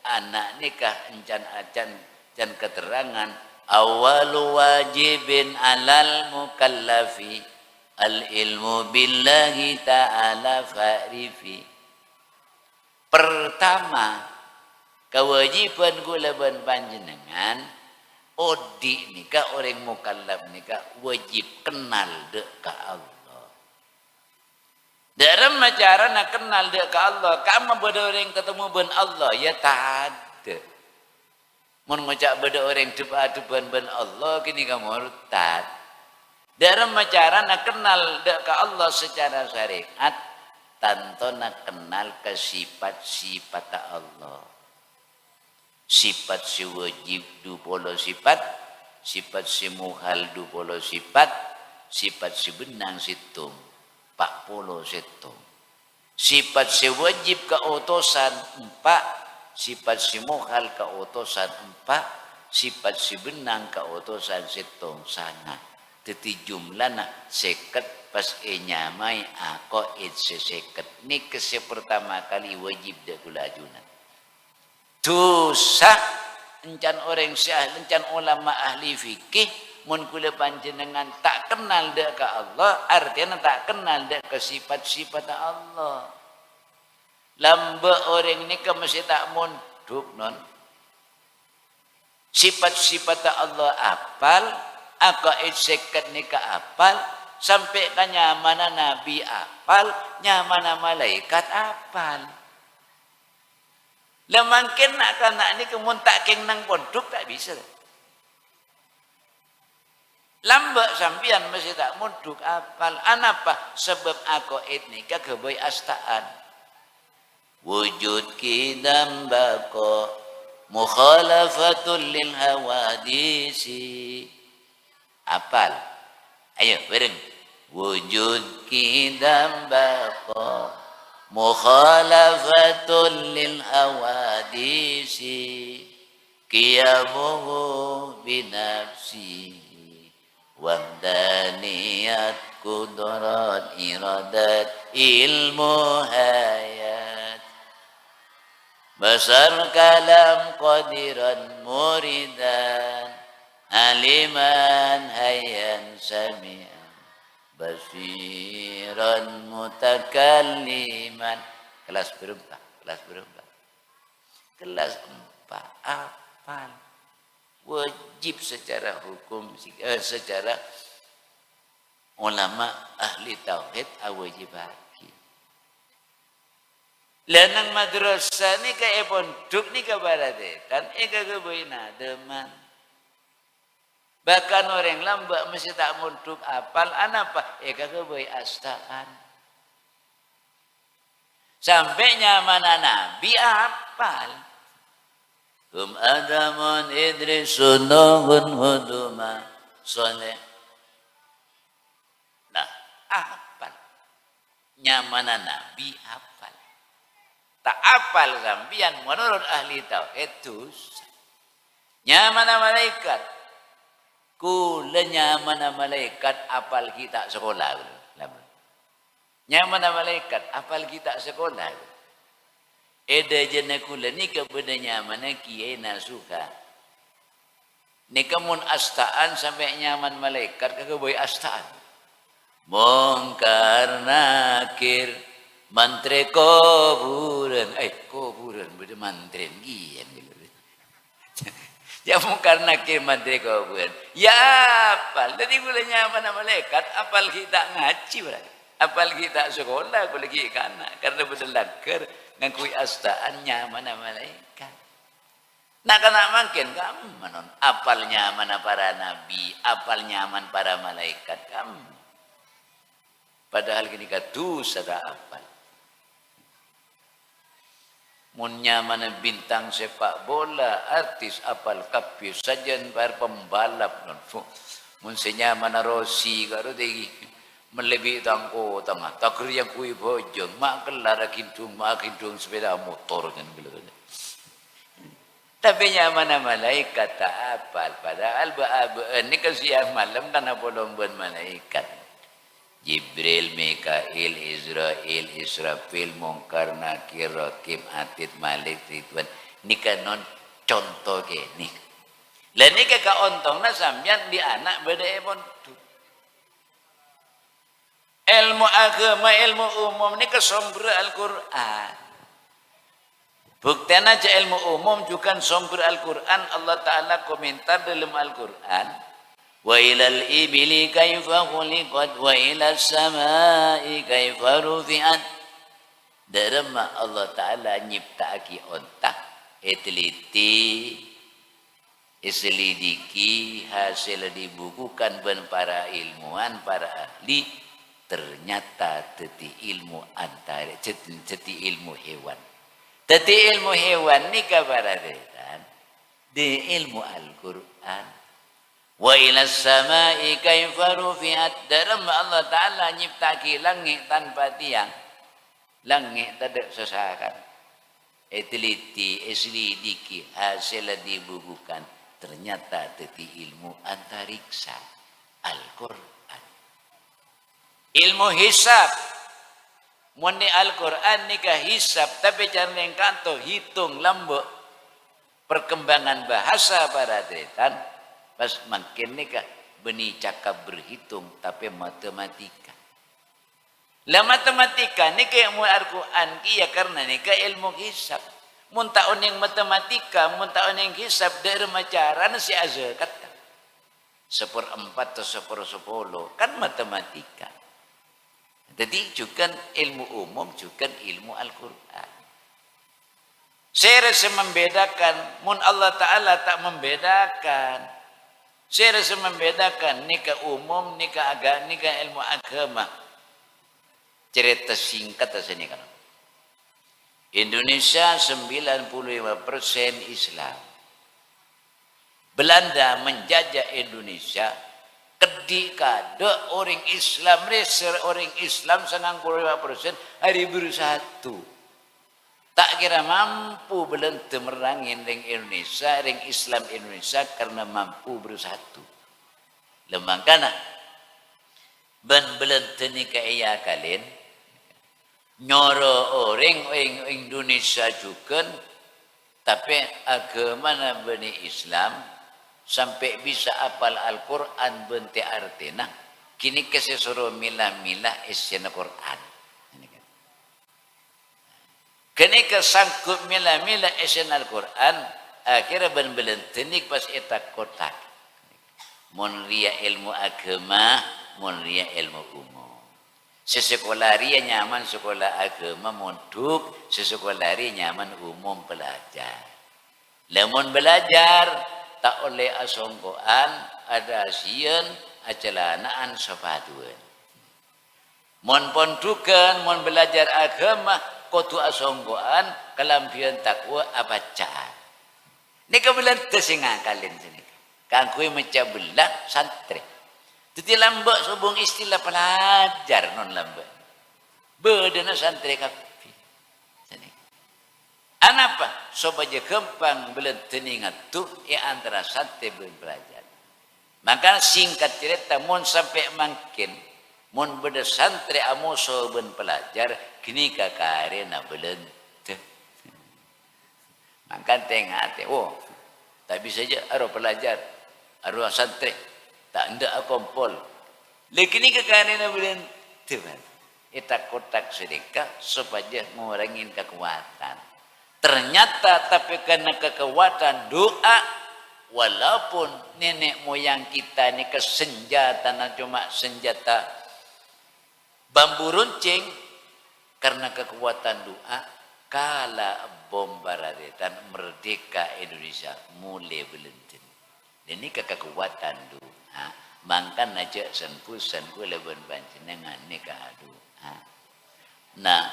anak nikah encan keterangan awalu wajibin alal mukallafi al ilmu billahi ta'ala fa'rifi. Pertama kewajiban gulaban panjenengan odi nikah orang mukallaf nikah wajib kenal dek ka Allah. Dalam cara nak kenal dia ke Allah, kamu berdua orang ketemu ben Allah, ya tak ada. Mun ngucap beda orang depan ben Allah kini kamu murtad. Dalam cara nak kenal ke Allah secara syariat, tanto nak kenal ke sifat-sifat Allah. Sifat si wajib du polo sifat, sifat si muhal du polo sifat, sifat si benang situng, 40 situng. Sifat si wajib keutusan 4, sifat si muhal keutusan 4, sifat si benang keutusan situng sana. Teti jumlahna seket pas nyamai ako seket. Ni kese pertama kali wajib dah kulajuna. Dosa encan orang syah, encan ulama ahli fikih mun kula panjenengan tak kenal dak ka Allah, artinya tak kenal dak ke sifat-sifat Allah. Lamba orang ni ke mesti tak munduk non. Sifat-sifat Allah apal, akaid seket ni ka apal, sampai ke nyamana nabi apal, nyamana malaikat apal. Lemangkin nak kanak ni kemun tak keng nang pondok tak bisa. Lambak sampian mesti tak munduk apal. Anapa? Sebab aku etni kageboy astaan. Wujud kidam bako mukhalafatul lil hawadisi. Apal. Ayo bareng. Wujud kidam bako mukhalafatul lil hawadisi. Qiyamuhu binafsihi. Wahdaniyat kudrat iradat ilmu hayat. Basar kalam qadiran muridan, aliman hayyan sami'an, basiran mutakalliman. Kelas berapa? Kelas berapa? Kelas 4. Apal. Wajib secara hukum, secara ulama ahli tauhid wajib bagi. Lanang madrasah ni ka pondok ni ka barate kan kageboy na deman. Bahkan orang lambak mesti tak munduk apal anapa kageboy astaan. Sampai nyamana nabi apal. Adamun Idrisun Nuhun Huduma Soleh. Nah, apal. Nyamana nabi apal. Tak apal sampian menurut ahli tauhid itu. Nyamana malaikat. Kula nyamana malaikat apal kita sekolah. Nyamana malaikat apal kita sekolah. Eda jana kula ni kebenarnya mana kiai nasuka. Ni kemun astaan sampai nyaman malaikat kagak boy astaan. Mungkar nakir mantre kuburan. Kuburan beda mantren gian gitu. Ya mungkar nakir mantre kuburan. Ya apal. Jadi kula nyaman malaikat apal kita ngaji berarti. Apal kita sekolah kula lagi kana karena beda lakar ngakui astaannya mana malaikat. Nak kena makin kamu manon apalnya mana para nabi, apalnya man para malaikat kamu. Padahal kini katu sada apal. Munnya mana bintang sepak bola, artis apal kapius sajan par pembalap non. Munsenya mana Rossi karo degi. Melebihi tangko tengah takir yang kui bojong mak kelar kintung sepeda motor kan begitu. Tapi nyamana malaikat tak apal padahal ini ke siang malam karena bolong ben malaikat. Jibril, Mikail, Israel, Israfil, Munkar, Nakir, Rakib, Atid, Malik, Ridwan. Ini kan non contoh gini. Lah ini kekaontongna sampeyan di anak beda pun. Ilmu agama, ilmu umum ini kesumber Al-Quran. Buktian aja ilmu umum juga sumber Al-Quran. Allah Ta'ala komentar dalam Al-Quran. Wa ilal ibili kaifa khuliqat wa ilal samai kaifa rufi'at. Dalam Allah Ta'ala nyipta aki ontak, eteliti, Selidiki hasil dibukukan ben para ilmuwan, para ahli, ternyata teti ilmu antara teti ilmu hewan. Teti ilmu hewan ni kabaradetan di ilmu Al-Qur'an. Wa ila samai kaifa rufi'at, dalam Allah Ta'ala nyiptaki langit tanpa tiang. Langit tak ada sesakan. Teliti, selidiki hasil dibukukan. Ternyata teti ilmu antariksa Al-Quran. Ilmu hisab. Muni Al-Quran nikah hisab. Tapi jangan yang kanto hitung lambuk. Perkembangan bahasa para tretan. Pas makin nikah benih cakap berhitung. Tapi matematika. Lah matematika nikah ilmu Al-Quran. Kia karena nikah ilmu hisab. Mun taon yang matematika, mun taon yang hisab dari macaran si azal kata. 1/4 atau 1/10 kan matematika. Jadi juga ilmu umum, juga ilmu Al-Quran. Saya rasa membedakan, mun Allah Ta'ala tak membedakan. Saya rasa membedakan nikah umum, nikah agama, nikah ilmu agama. Cerita singkat saja nih kan. Indonesia 95% Islam. Belanda menjajah Indonesia ketika ada orang Islam, orang Islam 95% hari bersatu. Tak kira mampu Belanda merangin dengan Indonesia, dengan Islam Indonesia karena mampu bersatu. Lemangkana ban Belanda ni kaya kalian nyoro orang Indonesia juga tapi agama bani Islam sampai bisa apal Al-Quran bente artina kini kesesuruh milah-milah isinya Quran kini kesangkut milah-milah isinya Al-Quran akhirnya ben-belentenik pas etak kotak mon ria ilmu agama mon ria ilmu umum. Sesekolah ria nyaman sekolah agama monduk, sesekolah ria nyaman umum belajar. Lemon belajar tak oleh asongkoan, ada sian, acelanaan sepaduan. Mon pondukan, mon belajar agama, kotu asongkoan, kelampian takwa abacaan. Ini kebelan tersinggakalin sini. Kangkui mencabelah santri. Jadi lambak subung istilah pelajar non lambak. Bedana santri kapi. Anapa? Supaya kempang belan teningat tu antara santri belum belajar. Maka singkat cerita mon sampai makin mon beda santri amoso ben pelajar kini kakare na belan teh. Maka tengah oh tak bisa saja aru pelajar aru santri. Tak hendak kompol. Lagi ni kekanan boleh tuan. Itak kotak sedekah supaya ngurangin kekuatan. Ternyata tapi karena kekuatan doa, walaupun nenek moyang kita ni kesenjata cuma senjata bambu runcing, karena kekuatan doa, kala bom baradetan merdeka Indonesia mulai belentin. Ini kekuatan doa. Mangkan aja senpusan ku leban panjenengan nikah doa. Nah,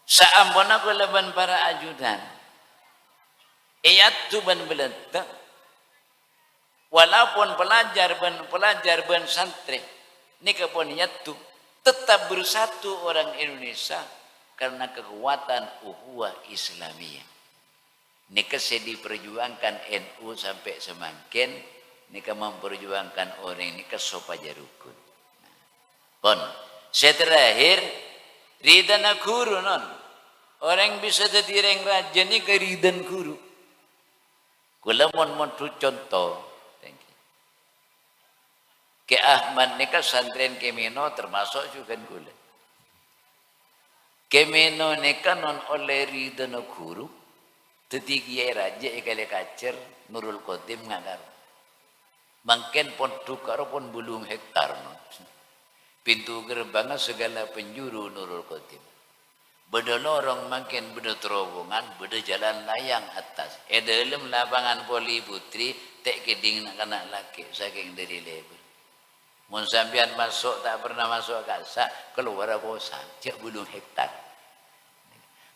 saambon aku leban para ajudan. Iyat tu ban belenta. Walaupun pelajar ben santri nikah pun iyat tu tetap bersatu orang Indonesia karena kekuatan ukhuwah Islamiyah. Nikah saya diperjuangkan NU sampai semakin nikah memperjuangkan orang nikah sopaja rukun. Pon, saya terakhir ridan guru non. Orang bisa jadi orang raja nikah ridan guru. Kula mon tu contoh. Thank you. Ke Ahmad nikah santren Kemino termasuk juga kula. Kemino nikah non oleh ridan guru. Tetiga raja ikale kacer Nurul Khotim ngagar. Mangken pon tukar pon bulung hektar no. Pintu gerbangnya segala penjuru Nurul Khotim. Beda lorong makin beda terowongan, beda jalan layang atas. Dalam lapangan Poli Putri, tek keding nak kena laki saking dari lebar. Mun sampean masuk tak pernah masuk kasak, keluar bosan, cek belum hektar.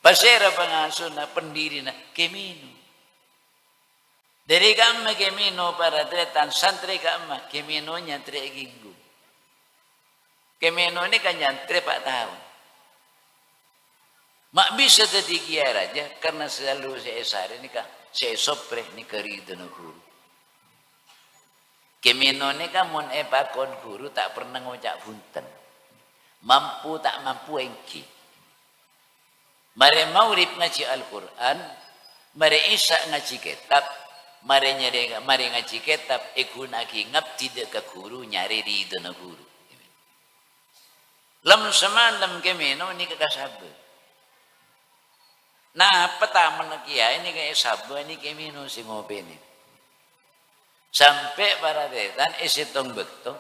Pasera pengasuh na pendiri na Kemino. Dari kami Kemino para tretan santri kami Kemino nyantri ginggu. Kemino ini kan nyantri 4 tahun. Mak bisa jadi kiai raja karena selalu saya sari ni kan saya sopre ni kerida na guru. Kemino ni kan mun pakon guru tak pernah ngucap punten. Mampu tak mampu engki. Mari maurib ngaji Al-Quran, mari isya ngaji kitab, mari ngaji kitab ikunaki ngap tidak ke guru nyari ridho na guru. Lam semalam Kemino ni kekasabar. Nah, pertama kiai ini kayak sabar ini Kemino si ngopi ini. Sampai para detan tong betul.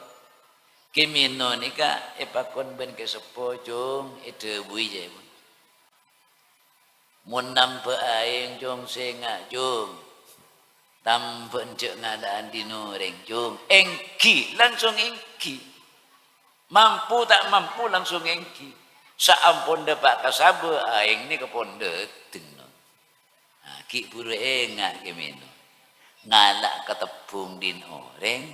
Kemino ni ka epakon ben ke sepojong itu bui je. Mun nampe aing jong senga jong. Tampen cek ngadaan di noreng jong. Engki langsung engki. Mampu tak mampu langsung engki. Saampun dapat kasabe aing ni keponde teno. Ki buru engak Kemino. Ngalak ketepung din oreng,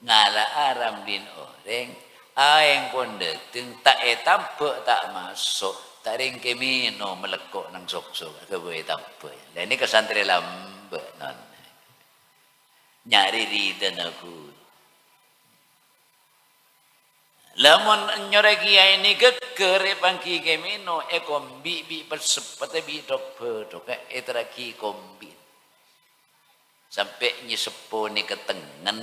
ngalak aram din oreng, aing ponde teng tak tampe tak masuk, tak ring Kemino melekok nang sok-sok ke boleh tampe. Lah ini kesantri lambe non. Nyari ridha aku. Lamun nyore kiai ini geger pangki Kemino kombi bi persepete bi dope doke etraki kombi sampai nyesepo ni ketengan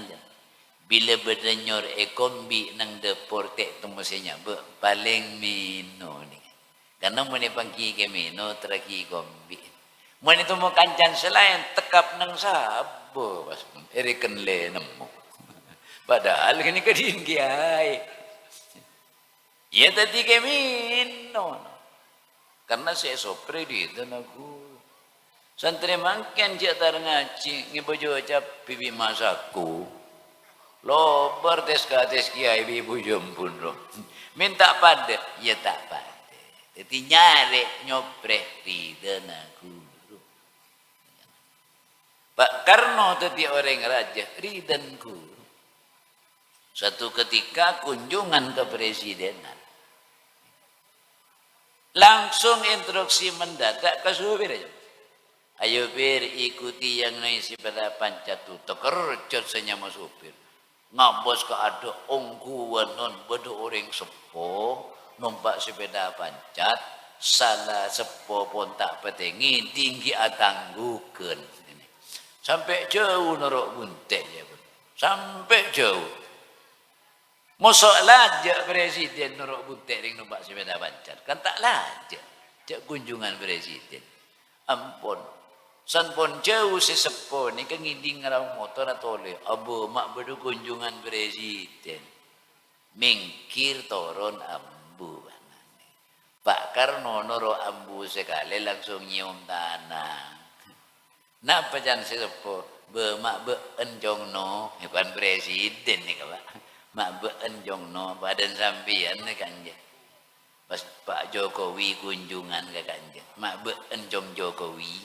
bila berdenyor kombi nang depor tek tu mestinya paling mino ni karena mun pangki Kemino traki kombi mun itu mau kancan selain tekap nang sabo pas eriken le nemu padahal kini kedin kiai. Ya tadi Kemino. Karena saya sopre di itu aku. Santri mangken jak tar ngaji ngibojo cap bibi masaku. Lobar tes kiai bibi jompun ro. Minta pada, ya tak pada. Jadi nyari nyopre di aku. Pak Karno tadi orang raja ridanku. Satu ketika kunjungan ke presidenan. Langsung instruksi mendadak ke supir aja. Ayo bir ikuti yang ngisi pada pancatu. Tekerjot senyama supir. Ngabos ke ada ongkuan non bedo orang sepo. Numpak sepeda pancat. Salah sepo pun tak petengi. Tinggi atanggukan. Sampai jauh norok buntek ya. Sampai jauh. Mosok lajak presiden norok buntek ring numpak sepeda pancat. Kan tak lajak. Jak kunjungan presiden. Ampun. San pun jauh sesepo ni kan ngiding ngarang motor atau le. Abu mak bedu kunjungan presiden. Mingkir toron ambu. Pak Karno norok ambu sekali langsung nyium tanah. Napa jangan sesepo. Mak enjong no. Bukan presiden ni kak. Mak beenjong no badan sampian kan je. Pas Pak Jokowi kunjungan ke kan je. Mak beenjong Jokowi.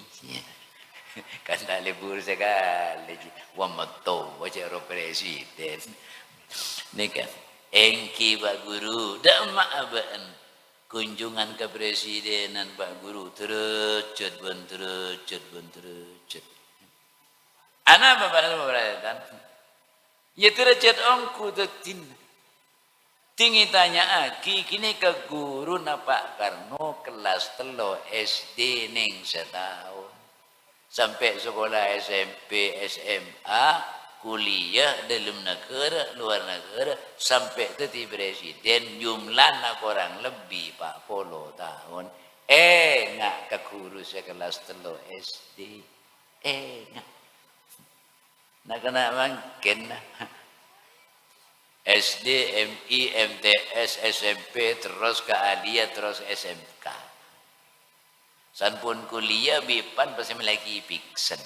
Kan tak libur sekali. Wamato wajah presiden. Ni kan. Engki Pak Guru. Dak mak been. Kunjungan ke presidenan Pak Guru. Terucut pun terucut pun terucut. Anak bapak ya terjat ongku tetin. Tinggi tanya aki kini ke guru na Pak Karno kelas telo SD ning setahun. Sampai sekolah SMP, SMA, kuliah dalam negara, luar negara, sampai teti presiden jumlahnya kurang lebih 40 tahun. Ngak ke guru sekelas telo SD. Ngak. Nak kena mungkin SD, MI, MTS, SMP, terus ke Alia, terus SMK. Sanpun kuliah bipan pasti melaki piksen.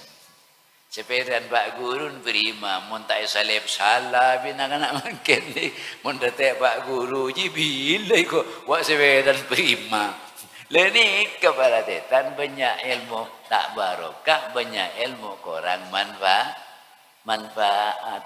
Sepedan Pak Guru prima, mun tak salib salah anak makin ni, mun tak Pak Guru ji bila ko wak sepedan prima. Leni kepala tetan banyak ilmu tak barokah, banyak ilmu kurang manfaat.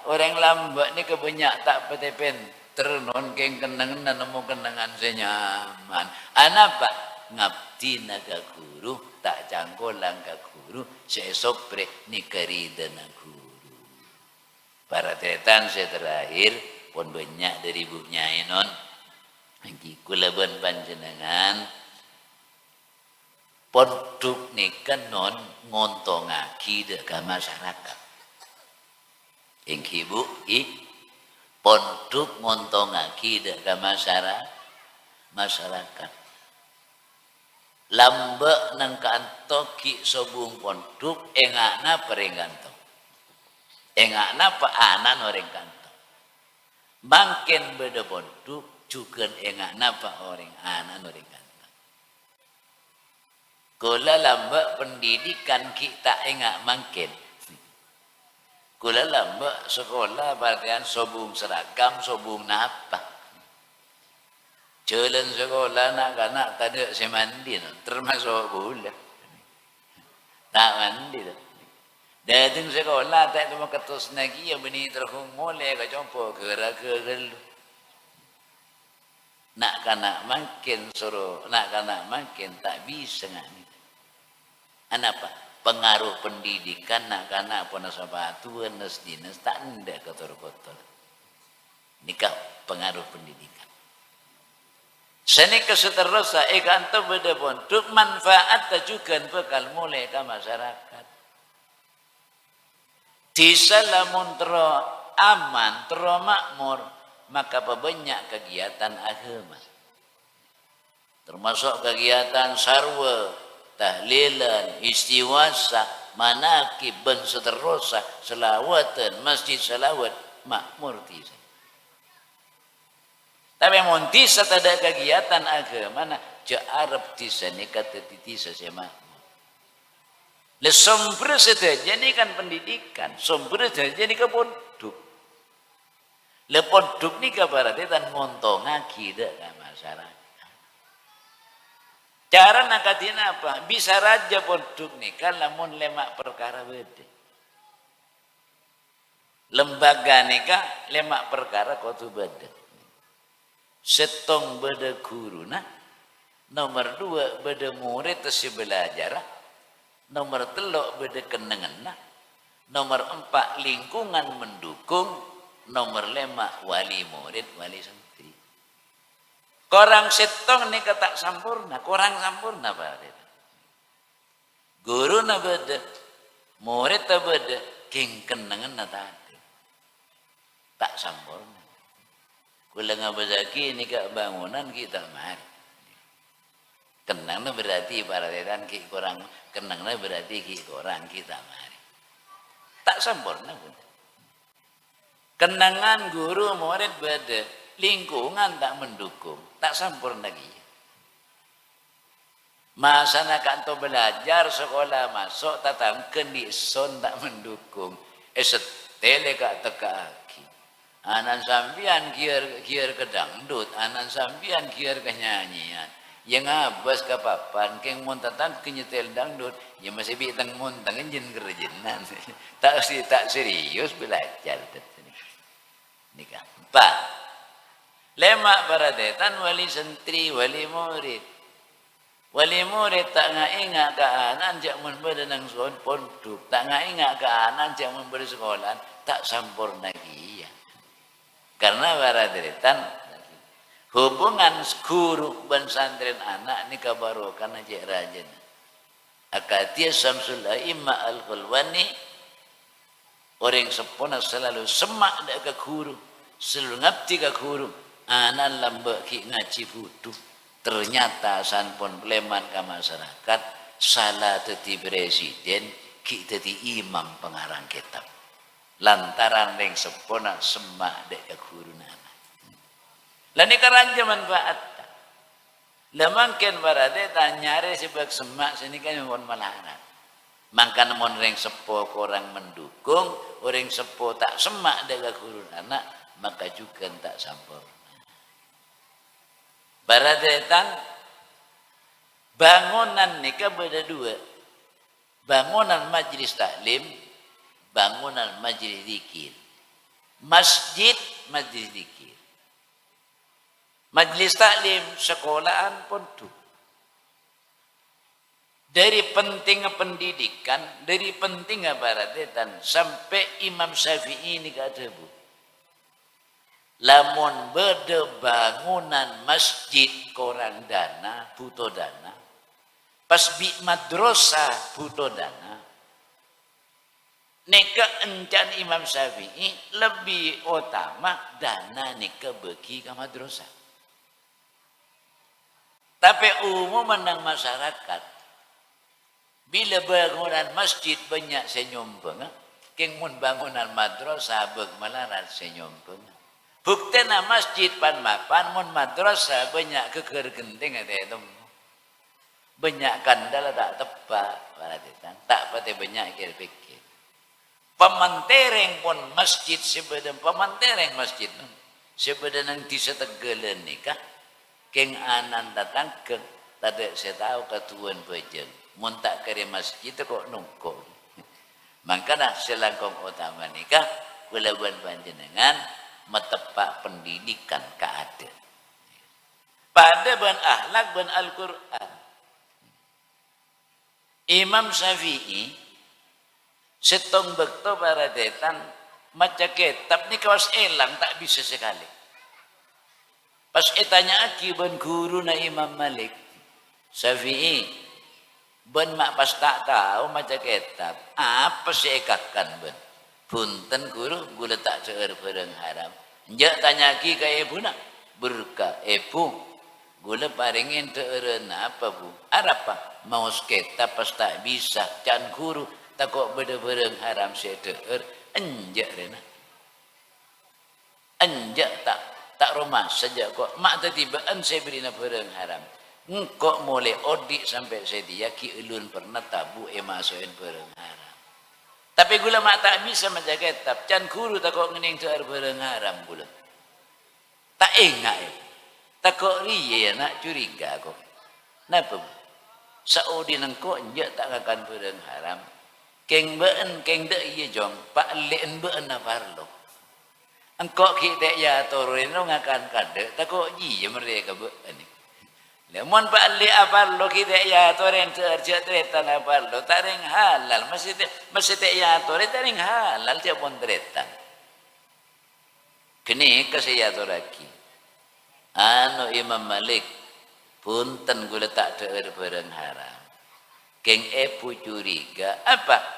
Orang lambat ni kebanyak tak petepen ternon keng kenangan nemu kenangan senyaman. Anapa ngabdi naga guru tak cangkolang ka guru sesopre ni karida na guru. Para tetan saya terakhir pun banyak dari Bu Nyai non. Angki kulaban panjenengan ponduk nikan non ngontongaki deka masyarakat. Ingki Bu ponduk ngontongaki deka masyarakat. Lambek nang kanto ki sobung ponduk engakna perengkanto. Engakna paanan orang kanto. Mangken beda ponduk juga engakna pa orang anan orang kanto. Kula lambek pendidikan kita engak mangken. Kula lambek sekolah bagian sobung seragam, sobung napa. Jalan sekolah nak tak ada saya mandi, termasuk pula. Tak mandi tu. Datang sekolah tak cuma ketus lagi yang bini terhung mulai ke jompo gerak gelu. Nak kanak makin suruh, nak kanak makin tak bisa ngani. Apa? Pengaruh pendidikan nak kanak pun sabatu nas dinas tak ndak kotor-kotor. Nikah pengaruh pendidikan. Senika seterusnya ikanto beda pondok manfaat tajukan bekal mulai ke masyarakat. Desa lamun tero aman, tero makmur, maka banyak kegiatan agama. Termasuk kegiatan sarwa, tahlilan, istiwasa, manakib dan seterusnya, selawatan, masjid selawat, makmur desa. Tapi montisa tak ada kegiatan agama, mana Arab tisa ni kata tisa sama. Le sombra saja ni kan pendidikan, sombra saja ni kan pondok. Le pondok ni kabarate tan montong akidah ke masyarakat. Cara nak katina apa? Bisa raja pondok ni kan lamun lemak perkara beda. Lembaga ni kan lemak perkara kotu beda. Setong beda guru nah, nomor 2 beda murid terus belajar, nomor 3 beda kenangan nah, nomor 4 lingkungan mendukung, nomor 5 wali murid wali santri. Korang setong ni kata sempurna, korang sempurna pak. Guru na beda, murid na beda, king kenangan na tadi tak sempurna. Kula ngabazaki ni ke bangunan kita mari. Kenangna berarti paralelan ki korang, kenangna berarti ki korang kita mari. Tak sempurna pun. Kenangan guru murid beda, lingkungan tak mendukung, tak sempurna lagi. Masa nak kanto belajar sekolah masuk tatang kendison tak mendukung. Setele kak teka. Anan sampian kier ke dangdut, anan sampian kier ke nyanyian. Yang abas ke papan, keng montatan kenyetel dangdut, yang masih bitang montang enjin kerjinan. Tak serius belajar. Nikah. 4. Lemak para detan wali santri, wali murid. Wali murid tak ngaingat ke anan jak memberi nang pondok, tak ngaingat ke anan jak memberi sekolah, tak sampurna lagi. Karena para deretan hubungan guru dan santren anak ni kabarokan aja rajin. Akatia Samsul Aimah Al-Khulwani orang sepona selalu semak dak ke guru, selalu ngabdi ke guru. Anak lambak ki ngaji butuh. Ternyata sanpon pleman ke masyarakat salah teti presiden ki teti imam pengarang kitab. Lantaran yang sepona semak dek ke guru nana. Lani karanja manfaat. Lemangken barade tanyare sebab semak sini kan mohon malarat. Mangkan mon reng sepo korang mendukung, orang sepo tak semak daga guru anak, maka juga tak sampurna. Baradetan bangunan nikah beda dua. Bangunan majlis taklim, bangunan majlis zikir. Masjid, majlis zikir. Majlis taklim, sekolahan pun tu. Dari penting pendidikan, dari penting baradetan sampai Imam Syafi'i ini kata bu. Lamun beda bangunan masjid korang dana, butuh dana. Pas bi madrasah butuh dana. Neka encan Imam Syafi'i lebih utama dana neka bagi ke madrasah. Tapi umum menang masyarakat, bila bangunan masjid banyak senyumbang, kengmun bangunan madrasah beg melarat senyumbang. Buktena masjid pan mapan, mun madrasah banyak keker genting ada itu. Banyak kandal tak tepat, tak pati banyak kira-kira. Pemantereng pun masjid sebenarnya, pemantereng masjid sebenarnya di setegelan nikah. Keng anan datang ke tadi saya tahu ketuan bejeng muntak kere masjid kok nungkol. Makanya selangkong utama nikah kulabuan panjenengan metepak pendidikan keadaan. Pada ban akhlak ban Al-Quran. Imam Syafi'i setong bekto baradetan maca kitab ni kawas elang tak bisa sekali. Pas tanya aki ben guru na Imam Malik Syafi'i ben mak pas tak tahu maca kitab apa sih ekakan ben punten guru gula tak seueur bareng haram njak tanya aki ka ibu nak berkah ibu gula paringin teureuna apa bu arapa mau kitab pas tak bisa can guru takok beda bareng haram sih teueur enjak rena enjak tak rumah saja kok mak tetibaan saya beri na barang haram engkau mulai odik sampai saya diyaki ulun pernah tabu masukin barang haram tapi gula mak tak bisa menjaga kitab can guru tak kok ngening tuar barang haram gula tak ingat tak kok riye nak curiga kok napa saudi nengko enjak tak akan barang haram keng beun keng de iya jong pak len beun na parlo engkau kita ya turun lo ngakan kade, tak kok ji mereka ini. Lemon pak ali apa lo kita ya turun cerita cerita apa lo taring halal masih ya turun taring halal siapun cerita. Kini kasih ya lagi. Anu Imam Malik punten gula tak ada barang haram. Keng epu curiga apa?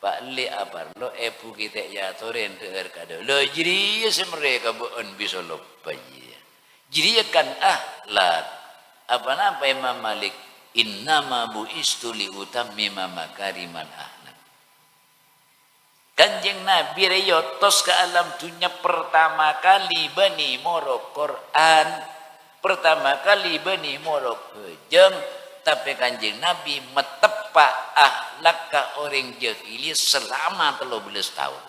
Pak li apa lo epu kita ya toren dengar kada lo jadi mereka bukan bisa lupa jadi kan lah apa nama Imam Malik innama bu'istu li utammima makariman akhlak Kanjeng Nabi reyotos ke alam dunia pertama kali bani morok Quran pertama kali bani morok bejeng tapi Kanjeng Nabi metepak akhlak ka orang jahili selama 13 tahun.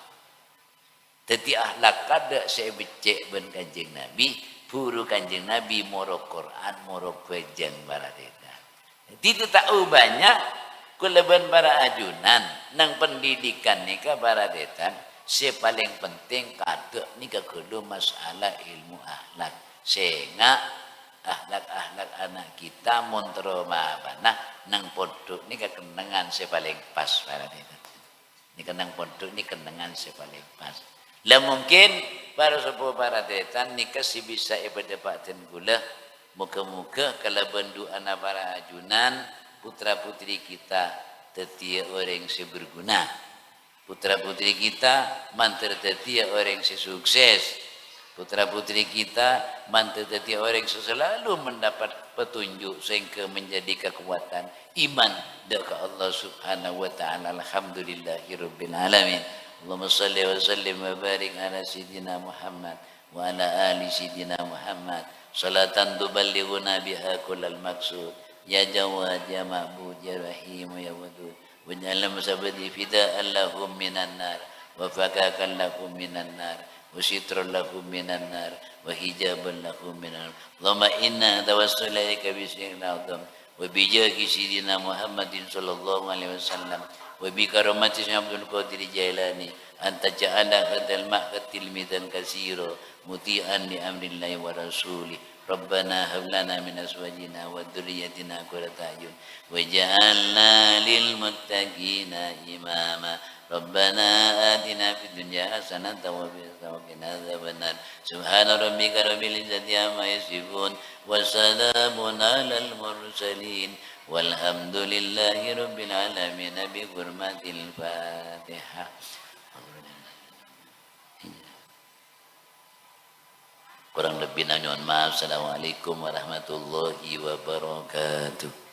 Jadi akhlak kada saya becek ben Kanjeng Nabi, buru Kanjeng Nabi morok Quran, morok bejeng baradeta. Jadi tahu banyak kelebihan para ajunan nang pendidikan nika baradeta, si paling penting kada nika kudu masalah ilmu akhlak. Sehingga akhlak anak kita montro mana nang pondok ni kenangan sepaling pas para itu. Ni kenang pondok ni kenangan sepaling pas. Lah mungkin para sepuh para detan ni kasih bisa ibadah paten gula muka-muka kalau bendu anak para ajunan putra putri kita tetia orang si berguna. Putra putri kita mantir tetia orang si sukses. Putra putri kita mantu jadi orang yang selalu mendapat petunjuk sehingga menjadi kekuatan iman dekat Allah Subhanahu wa taala. Alhamdulillahirabbil alamin. Allahumma shalli wa sallim wa barik ala sayyidina Muhammad wa ala ali sayyidina Muhammad salatan tuballighuna biha kullal maqsud ya Jawad ya Ma'bud ya Rahim ya Wadud waj'alna musabadi fida'an lahum minan nar wa fakakan lahum minan nar wa sitran lahum minan nar wa hijaban lahum minan nar. Allahumma inna tawassul ilaika bismillahil azam wa bi jahi sayyidina Muhammadin sallallahu alaihi wasallam wa bi karamati Abdul Qadir Jailani anta ja'ala hadzal ma'qad tilmidan katsira muti'an li amrillahi wa rasulih. Rabbana hab lana min azwajina wa dhurriyyatina qurrata a'yun waj'alna lil muttaqina imama. Rabbana atina fid dunya hasanatan wa fil akhirati hasanatan. Subhana rabbika rabbil izzati amma yasifun wa salamun alal mursalin walhamdulillahi rabbil alamin bi hurmatil Fatihah. Kurang lebih nanya mohon maaf. Assalamualaikum warahmatullahi wabarakatuh.